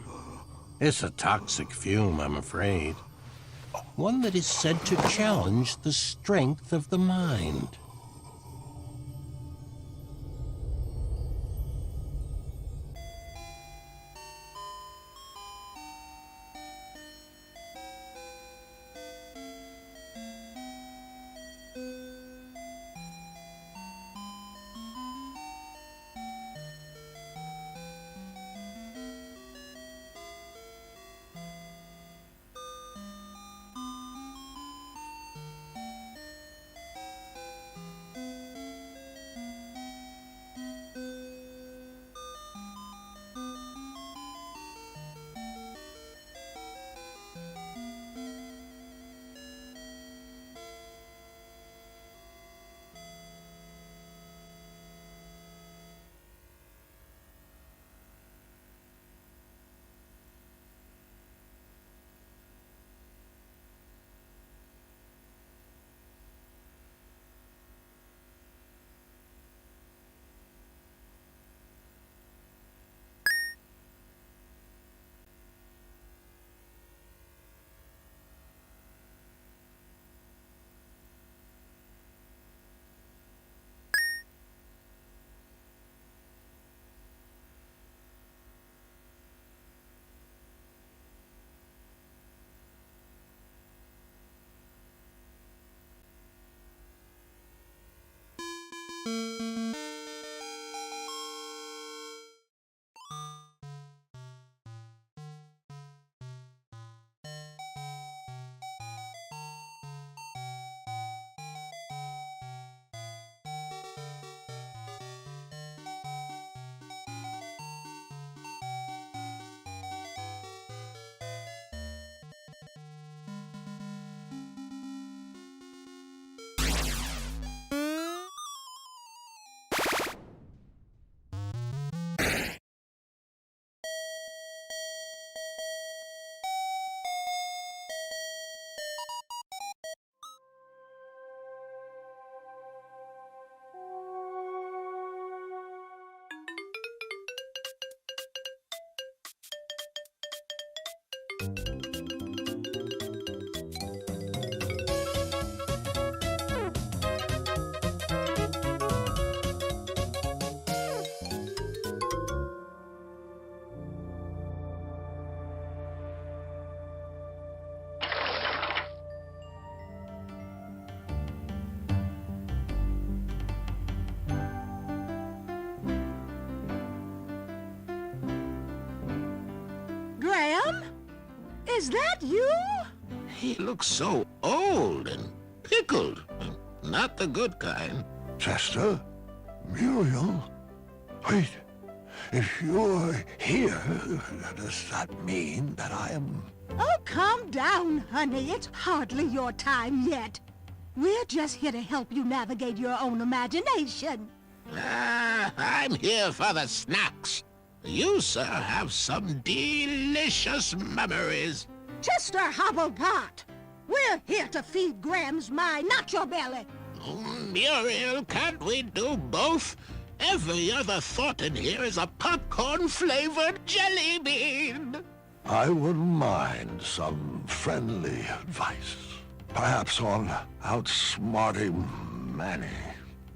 It's a toxic fume, I'm afraid. One that is said to challenge the strength of the mind. Graham? Is that you? He looks so old and pickled. Not the good kind. Chester? Muriel? Wait. If you're here, does that mean that I am... Oh, calm down, honey. It's hardly your time yet. We're just here to help you navigate your own imagination. I'm here for the snacks. You, sir, have some delicious memories. Chester Hobblepot! We're here to feed Graham's mind, not your belly. Muriel, can't we do both? Every other thought in here is a popcorn-flavored jelly bean. I wouldn't mind some friendly advice. Perhaps on outsmarting Manny.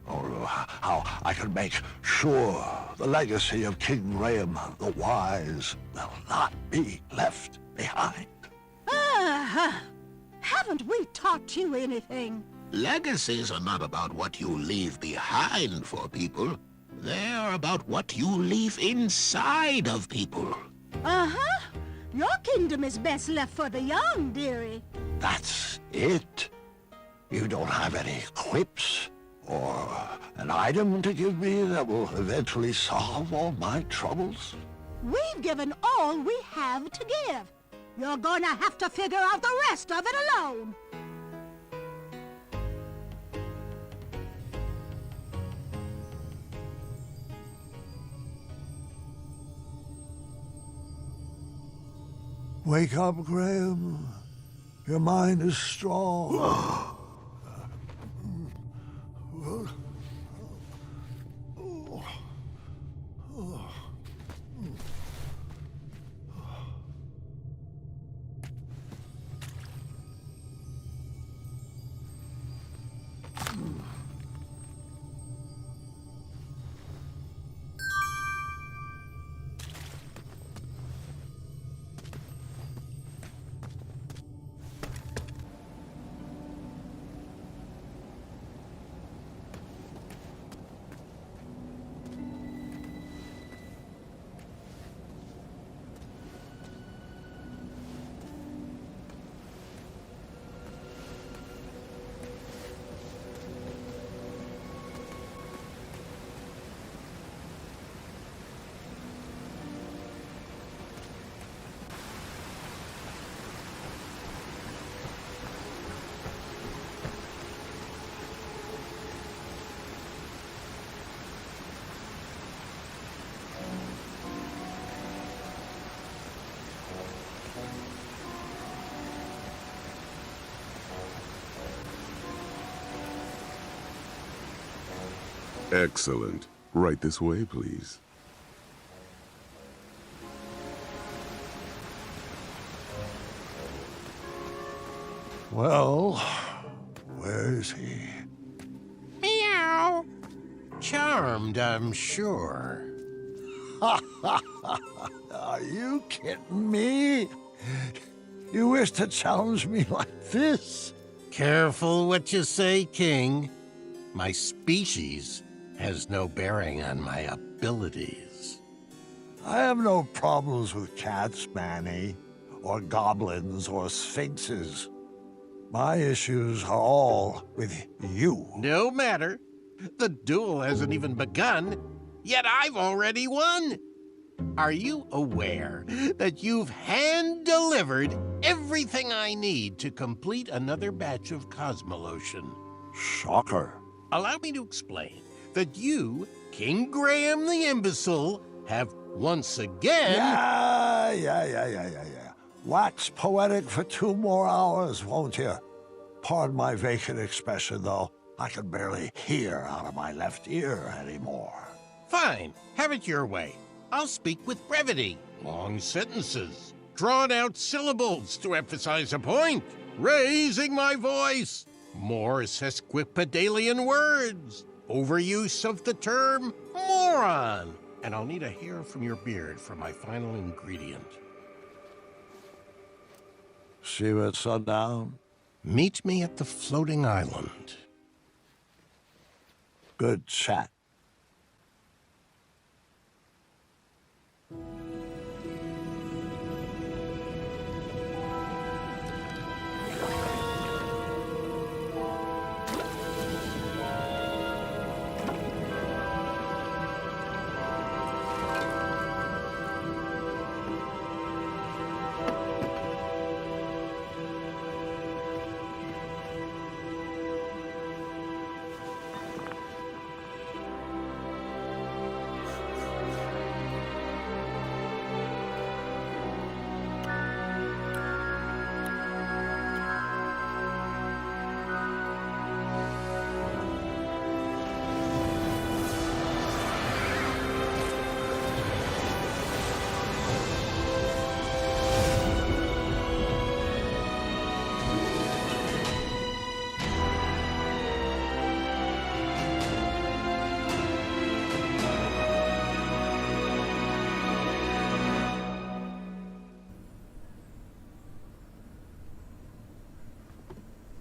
Or how I can make sure the legacy of King Graham the Wise will not be left behind. Haven't we taught you anything? Legacies are not about what you leave behind for people. They're about what you leave inside of people. Uh-huh. Your kingdom is best left for the young, dearie. That's it? You don't have any quips? Or an item to give me that will eventually solve all my troubles? We've given all we have to give. You're gonna have to figure out the rest of it alone. Wake up, Graham. Your mind is strong. Excellent. Right this way, please. Well, where is he? Meow. Charmed, I'm sure. Are you kidding me? You wish to challenge me like this? Careful what you say, King. My species has no bearing on my abilities. I have no problems with cats, Manny, or goblins, or sphinxes. My issues are all with you. No matter. The duel hasn't even begun, yet I've already won. Are you aware that you've hand-delivered everything I need to complete another batch of Cosmolotion? Shocker. Allow me to explain that you, King Graham the Imbecile, have once again... Yeah. Wax poetic for 2 more hours, won't you? Pardon my vacant expression, though. I can barely hear out of my left ear anymore. Fine. Have it your way. I'll speak with brevity, long sentences, drawn-out syllables to emphasize a point, raising my voice, more sesquipedalian words, overuse of the term moron, and I'll need a hair from your beard for my final ingredient. See you at sundown? Meet me at the floating island. Good chat.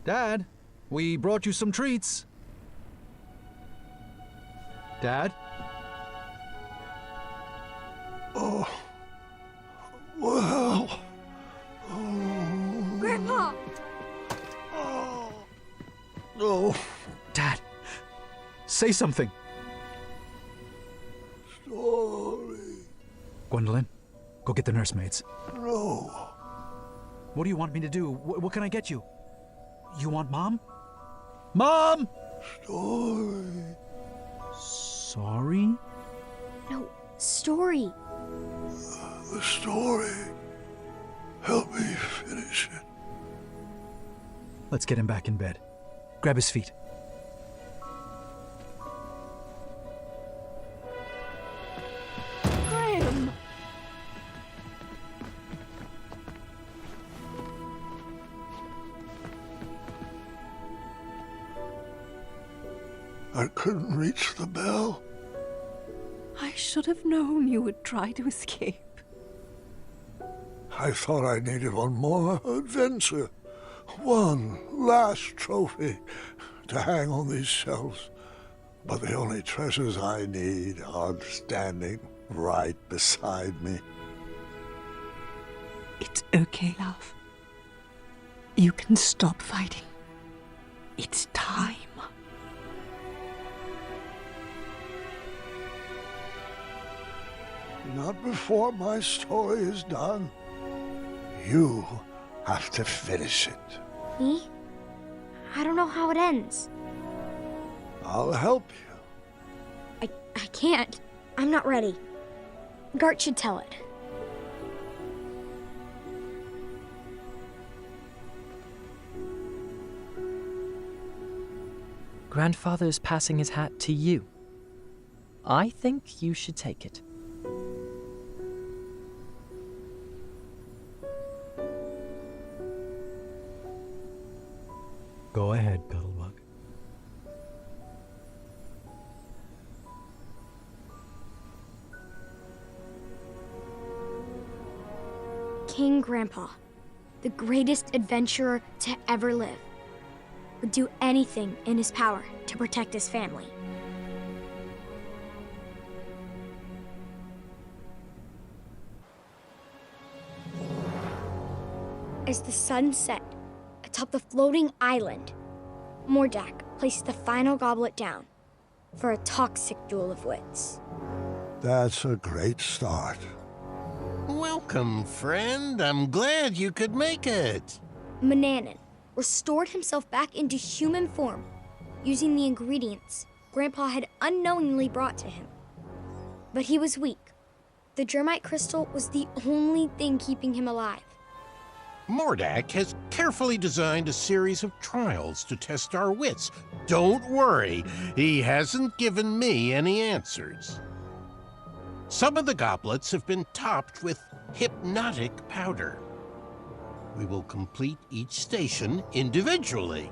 Dad, we brought you some treats. Dad? Oh. Well. Grandpa! No. Dad, say something. Story. Gwendolyn, go get the nursemaids. No. What do you want me to do? What can I get you? You want Mom? Mom! Story. Sorry? No, story. The story. Help me finish it. Let's get him back in bed. Grab his feet. Graham! I couldn't reach the bell. I should have known you would try to escape. I thought I needed one more adventure. One last trophy to hang on these shelves. But the only treasures I need are standing right beside me. It's okay, love. You can stop fighting. It's time. Not before my story is done. You have to finish it. Me? I don't know how it ends. I'll help you. I can't. I'm not ready. Gart should tell it. Grandfather is passing his hat to you. I think you should take it. Go ahead, Cuddlebug. King Grandpa, the greatest adventurer to ever live, would do anything in his power to protect his family. As the sun set atop the floating island, Mordak placed the final goblet down for a toxic duel of wits. That's a great start. Welcome, friend. I'm glad you could make it. Manannan restored himself back into human form using the ingredients Grandpa had unknowingly brought to him. But he was weak. The Germite crystal was the only thing keeping him alive. Mordak has carefully designed a series of trials to test our wits. Don't worry, he hasn't given me any answers. Some of the goblets have been topped with hypnotic powder. We will complete each station individually.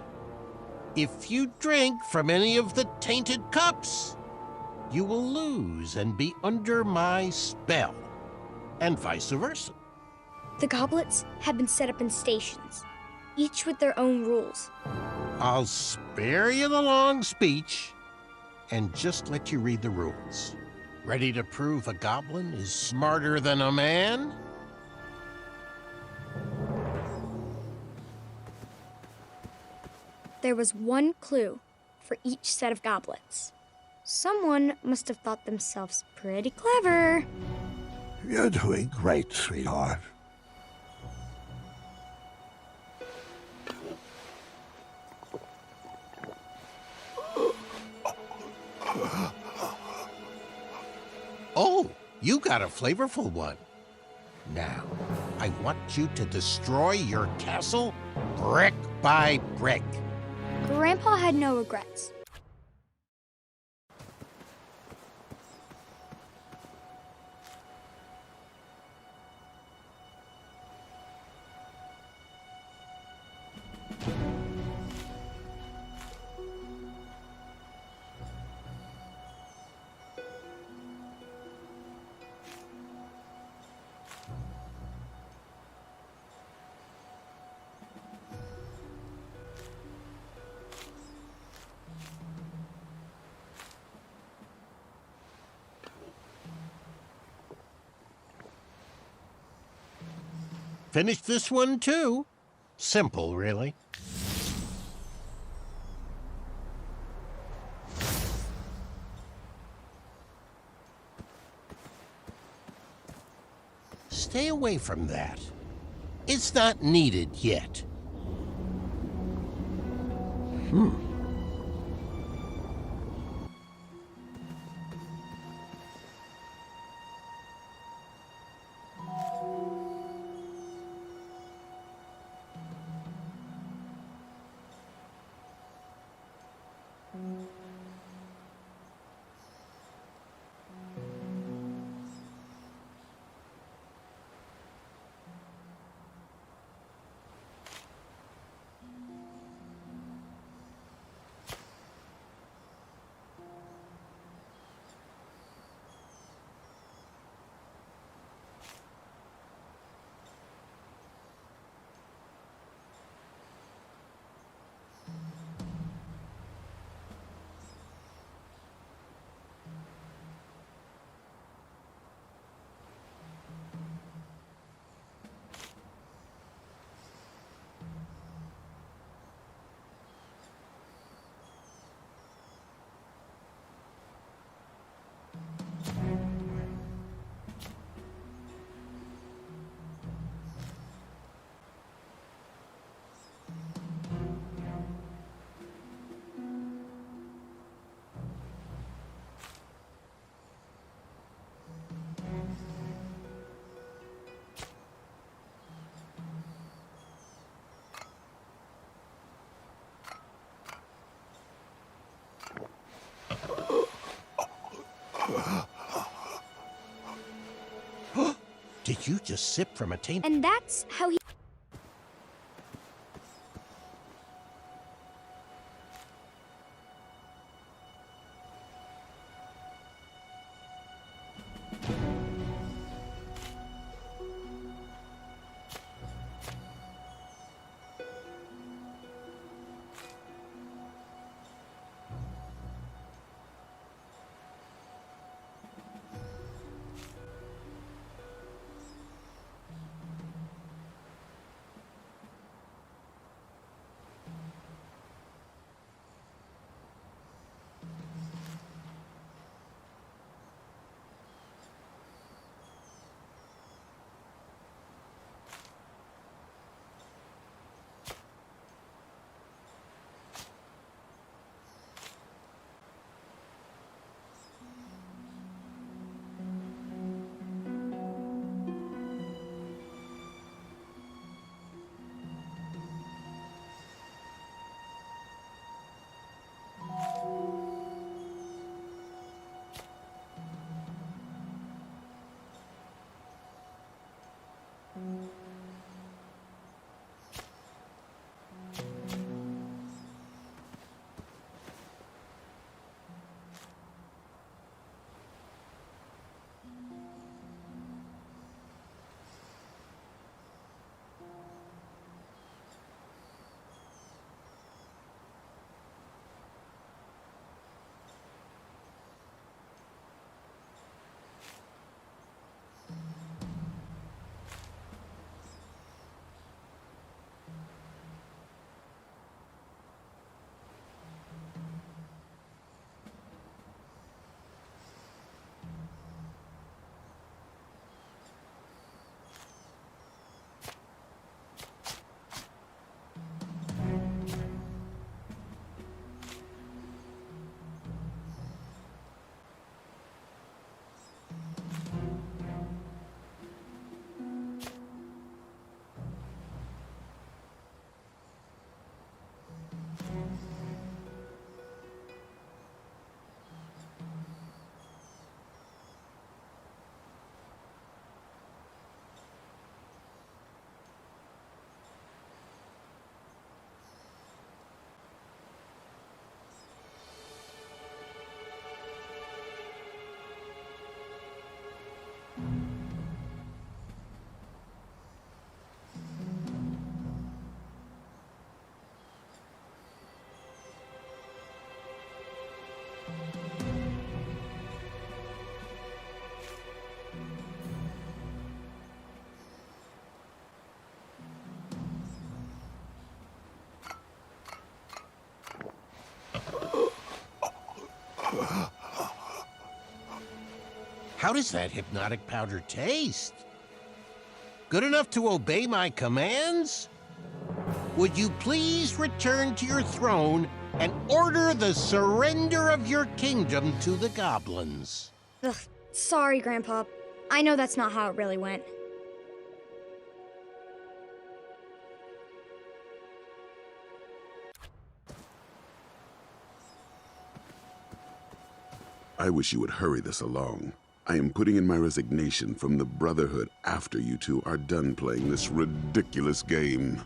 If you drink from any of the tainted cups, you will lose and be under my spell, and vice versa. The goblets have been set up in stations, each with their own rules. I'll spare you the long speech and just let you read the rules. Ready to prove a goblin is smarter than a man? There was one clue for each set of goblets. Someone must have thought themselves pretty clever. You're doing great, sweetheart. Oh, you got a flavorful one. Now, I want you to destroy your castle brick by brick. Grandpa had no regrets. Finish this one too. Simple, really. Stay away from that. It's not needed yet. Did you just sip from a taint? And that's how he... How does that hypnotic powder taste? Good enough to obey my commands? Would you please return to your throne and order the surrender of your kingdom to the goblins? Ugh, sorry, Grandpa. I know that's not how it really went. I wish you would hurry this along. I am putting in my resignation from the Brotherhood after you two are done playing this ridiculous game.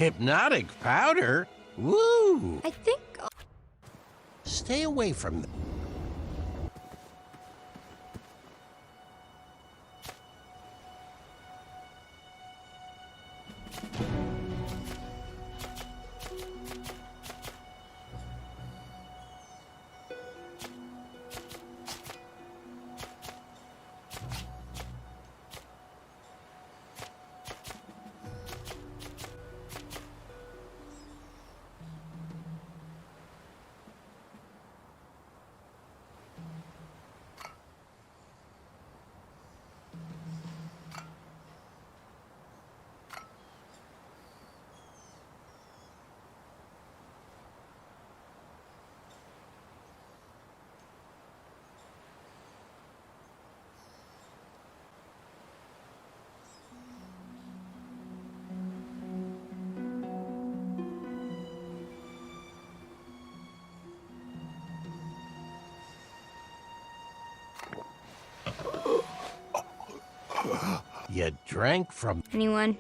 Hypnotic powder? Woo! I think Stay away from them. You drank from... Anyone?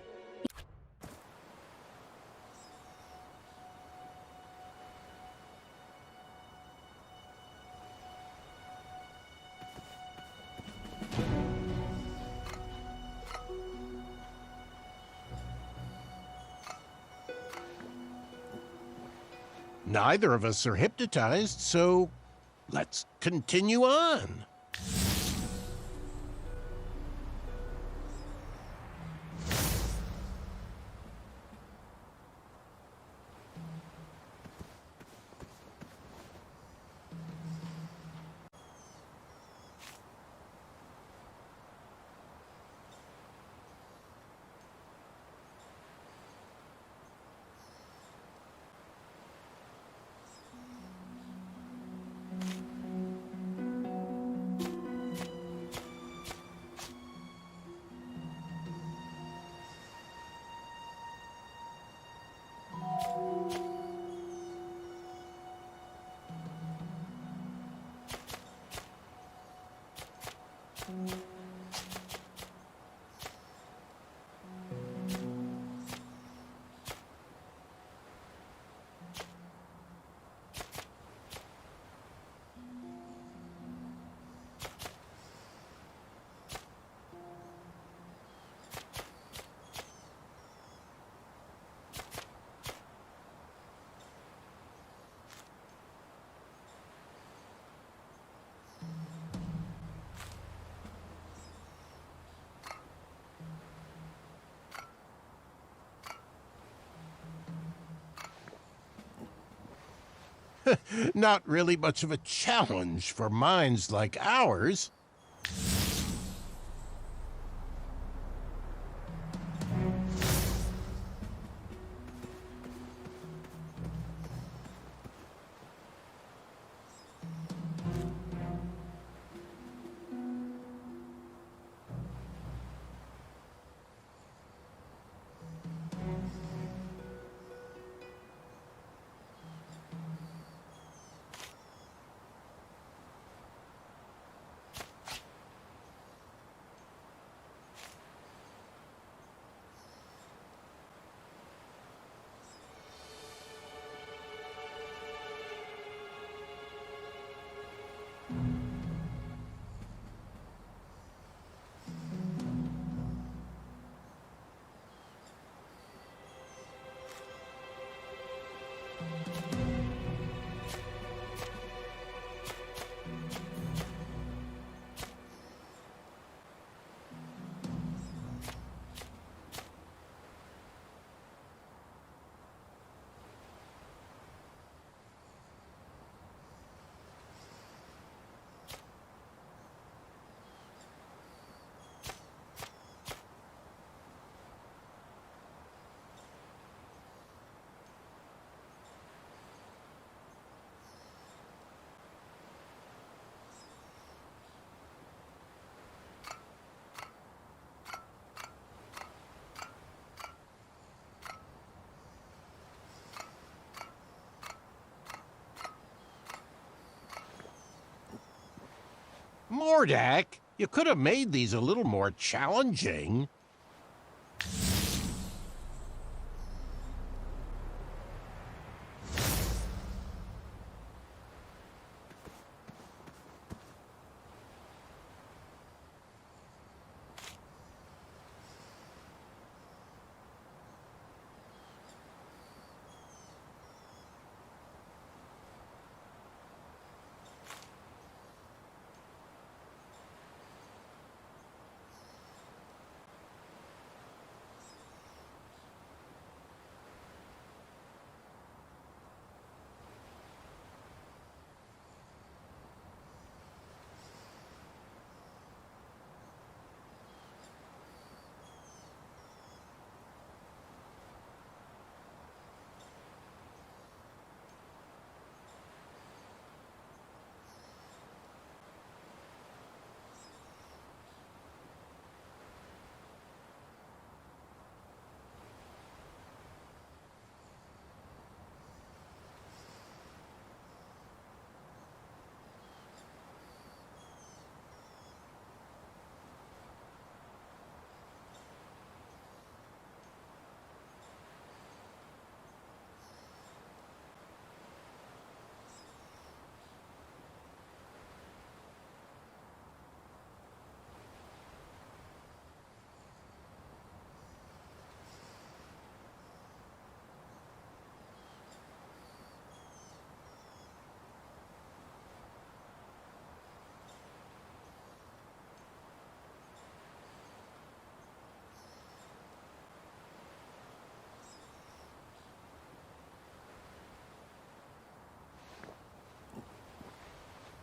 Neither of us are hypnotized, so let's continue on. Not really much of a challenge for minds like ours. Mordak, you could have made these a little more challenging.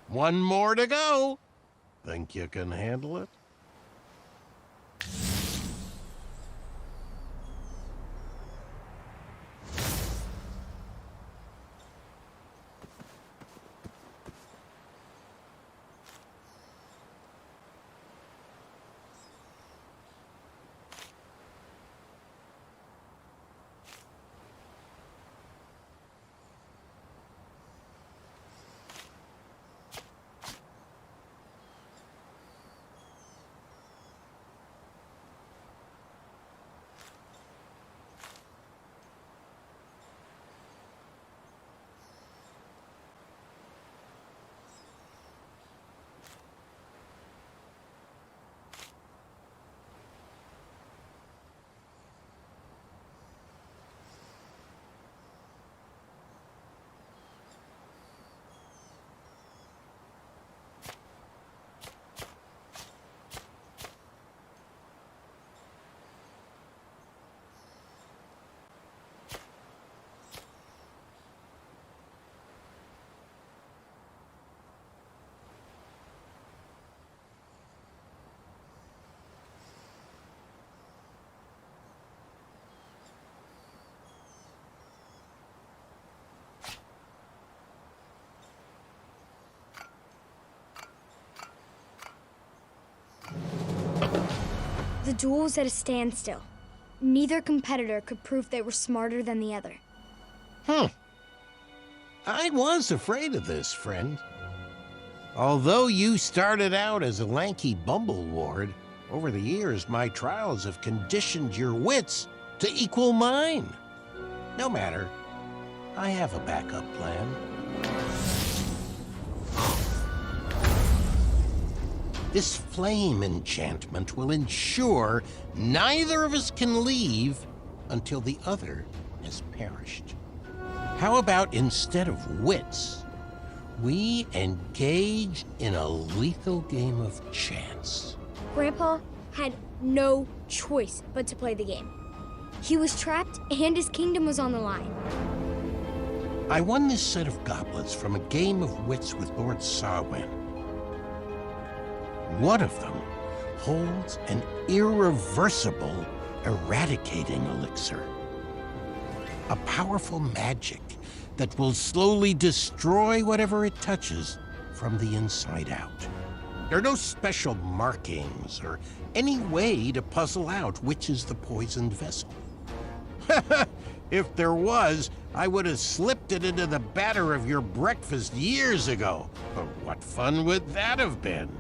One more to go. Think you can handle it? The duel was at a standstill. Neither competitor could prove they were smarter than the other. I was afraid of this, friend. Although you started out as a lanky bumbleward, over the years my trials have conditioned your wits to equal mine. No matter. I have a backup plan. This flame enchantment will ensure neither of us can leave until the other has perished. How about instead of wits, we engage in a lethal game of chance? Grandpa had no choice but to play the game. He was trapped and his kingdom was on the line. I won this set of goblets from a game of wits with Lord Sarwyn. One of them holds an irreversible eradicating elixir. A powerful magic that will slowly destroy whatever it touches from the inside out. There are no special markings or any way to puzzle out which is the poisoned vessel. If there was, I would have slipped it into the batter of your breakfast years ago. But what fun would that have been?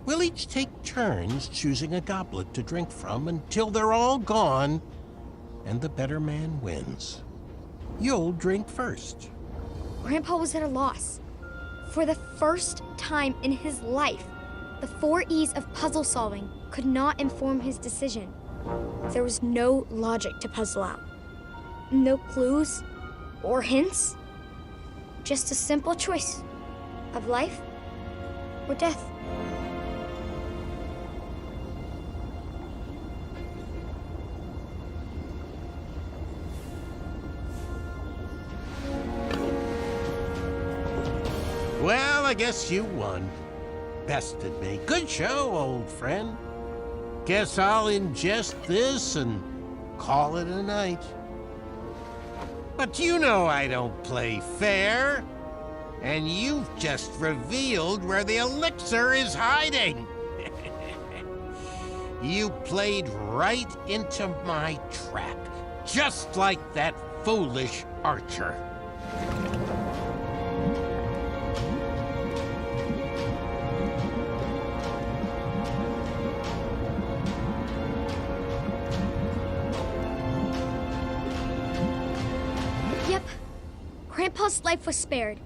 We'll each take turns choosing a goblet to drink from until they're all gone, and the better man wins. You'll drink first. Grandpa was at a loss. For the first time in his life, the 4 E's of puzzle solving could not inform his decision. There was no logic to puzzle out. No clues or hints. Just a simple choice of life or death. Well, I guess you won. Bested me. Good show, old friend. Guess I'll ingest this and call it a night. But you know I don't play fair. And you've just revealed where the elixir is hiding. You played right into my trap, just like that foolish archer. Grandpa's life was spared,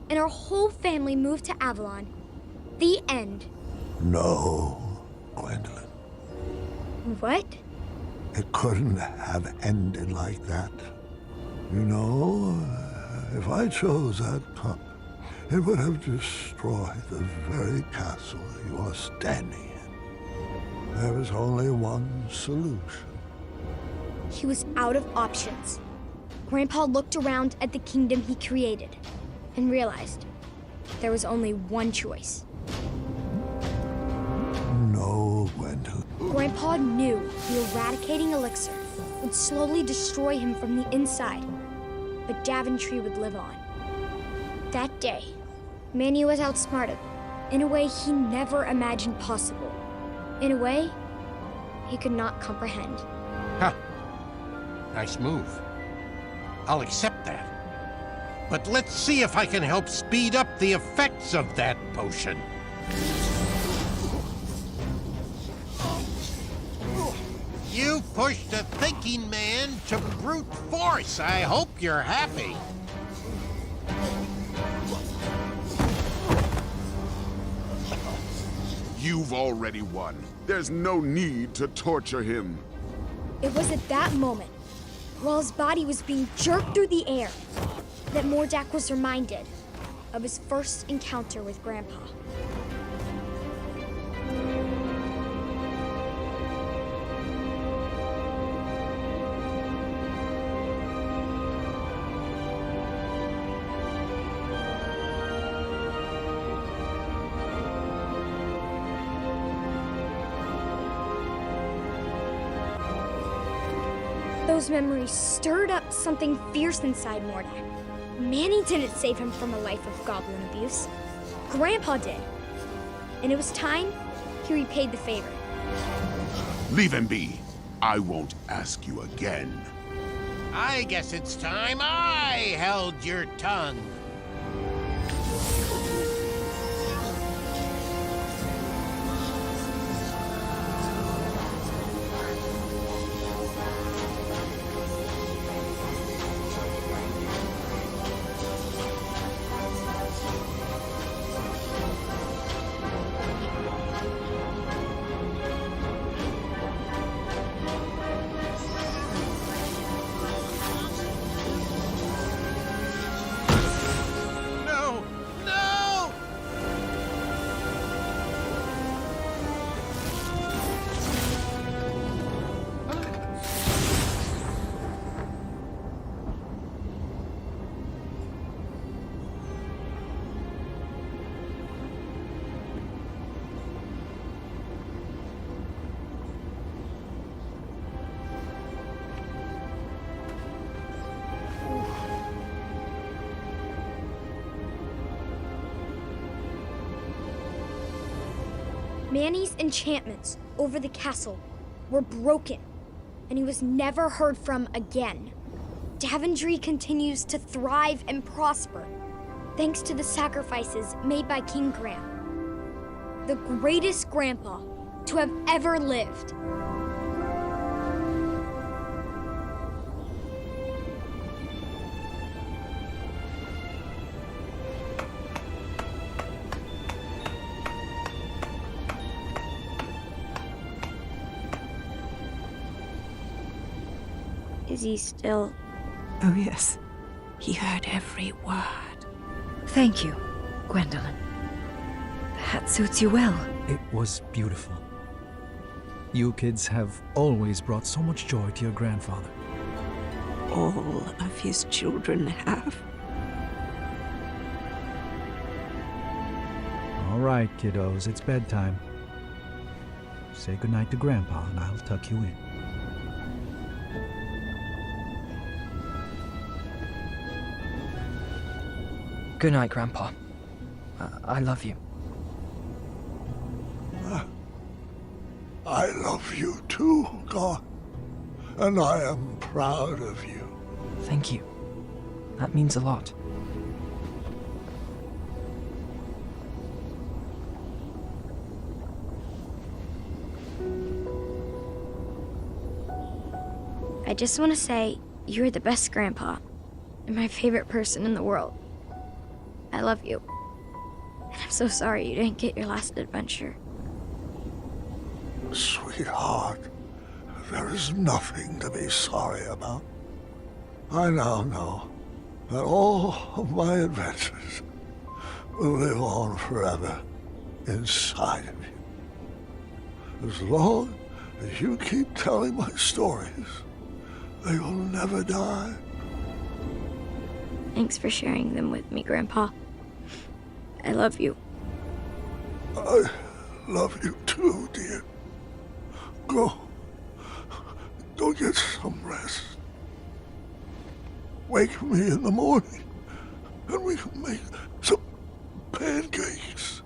and our whole family moved to Avalon. The end. No, Gwendolyn. What? It couldn't have ended like that. You know, if I chose that cup, it would have destroyed the very castle you are standing in. There was only one solution. He was out of options. Grandpa looked around at the kingdom he created and realized there was only one choice. No, Gwendolyn. Grandpa knew the eradicating elixir would slowly destroy him from the inside, but Daventry would live on. That day, Manny was outsmarted in a way he never imagined possible. In a way he could not comprehend. Huh. Nice move. I'll accept that. But let's see if I can help speed up the effects of that potion. You pushed a thinking man to brute force. I hope you're happy. You've already won. There's no need to torture him. It was at that moment, while his body was being jerked through the air, that Mordak was reminded of his first encounter with Grandpa. Those memories stirred up something fierce inside Mordak. Manny didn't save him from a life of goblin abuse. Grandpa did. And it was time he he repaid the favor. Leave him be. I won't ask you again. I guess it's time I held your tongue. No! No! Manny's enchantments over the castle were broken, and he was never heard from again. Daventry continues to thrive and prosper, thanks to the sacrifices made by King Graham, the greatest grandpa to have ever lived. Is he still... Oh, yes. He heard every word. Thank you, Gwendolyn. The hat suits you well. It was beautiful. You kids have always brought so much joy to your grandfather. All of his children have. All right, kiddos, it's bedtime. Say goodnight to Grandpa, and I'll tuck you in. Good night, Grandpa. I love you. I love you too, God. And I am proud of you. Thank you. That means a lot. I just want to say, you're the best grandpa, and my favorite person in the world. I love you. And I'm so sorry you didn't get your last adventure. Sweetheart, there is nothing to be sorry about. I now know that all of my adventures will live on forever inside of you. As long as you keep telling my stories, they will never die. Thanks for sharing them with me, Grandpa. I love you. I love you too, dear. Go get some rest. Wake me in the morning, and we can make some pancakes.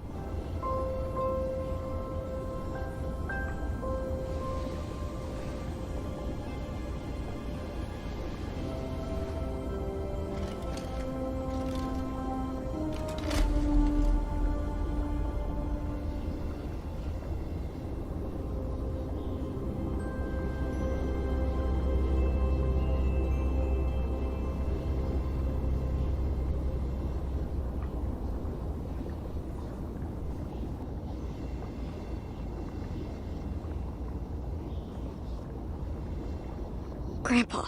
Grandpa.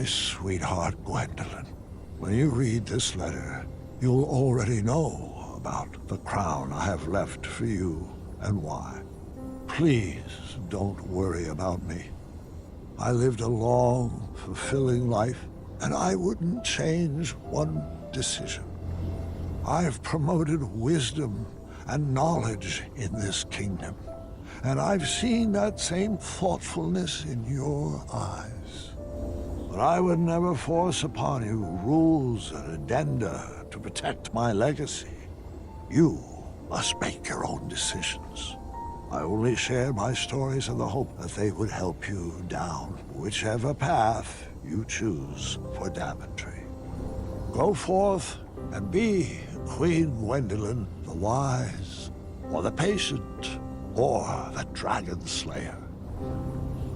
my sweetheart Gwendolyn. When you read this letter, you'll already know about the crown I have left for you and why. Please don't worry about me. I lived a long, fulfilling life, and I wouldn't change one decision. I've promoted wisdom and knowledge in this kingdom, and I've seen that same thoughtfulness in your eyes. But I would never force upon you rules and addenda to protect my legacy. You must make your own decisions. I only share my stories in the hope that they would help you down whichever path you choose for Daventry. Go forth and be Queen Gwendolyn the Wise, or the Patient, or the Dragon Slayer.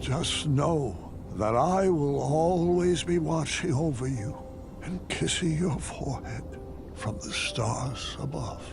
Just know that I will always be watching over you and kissing your forehead from the stars above.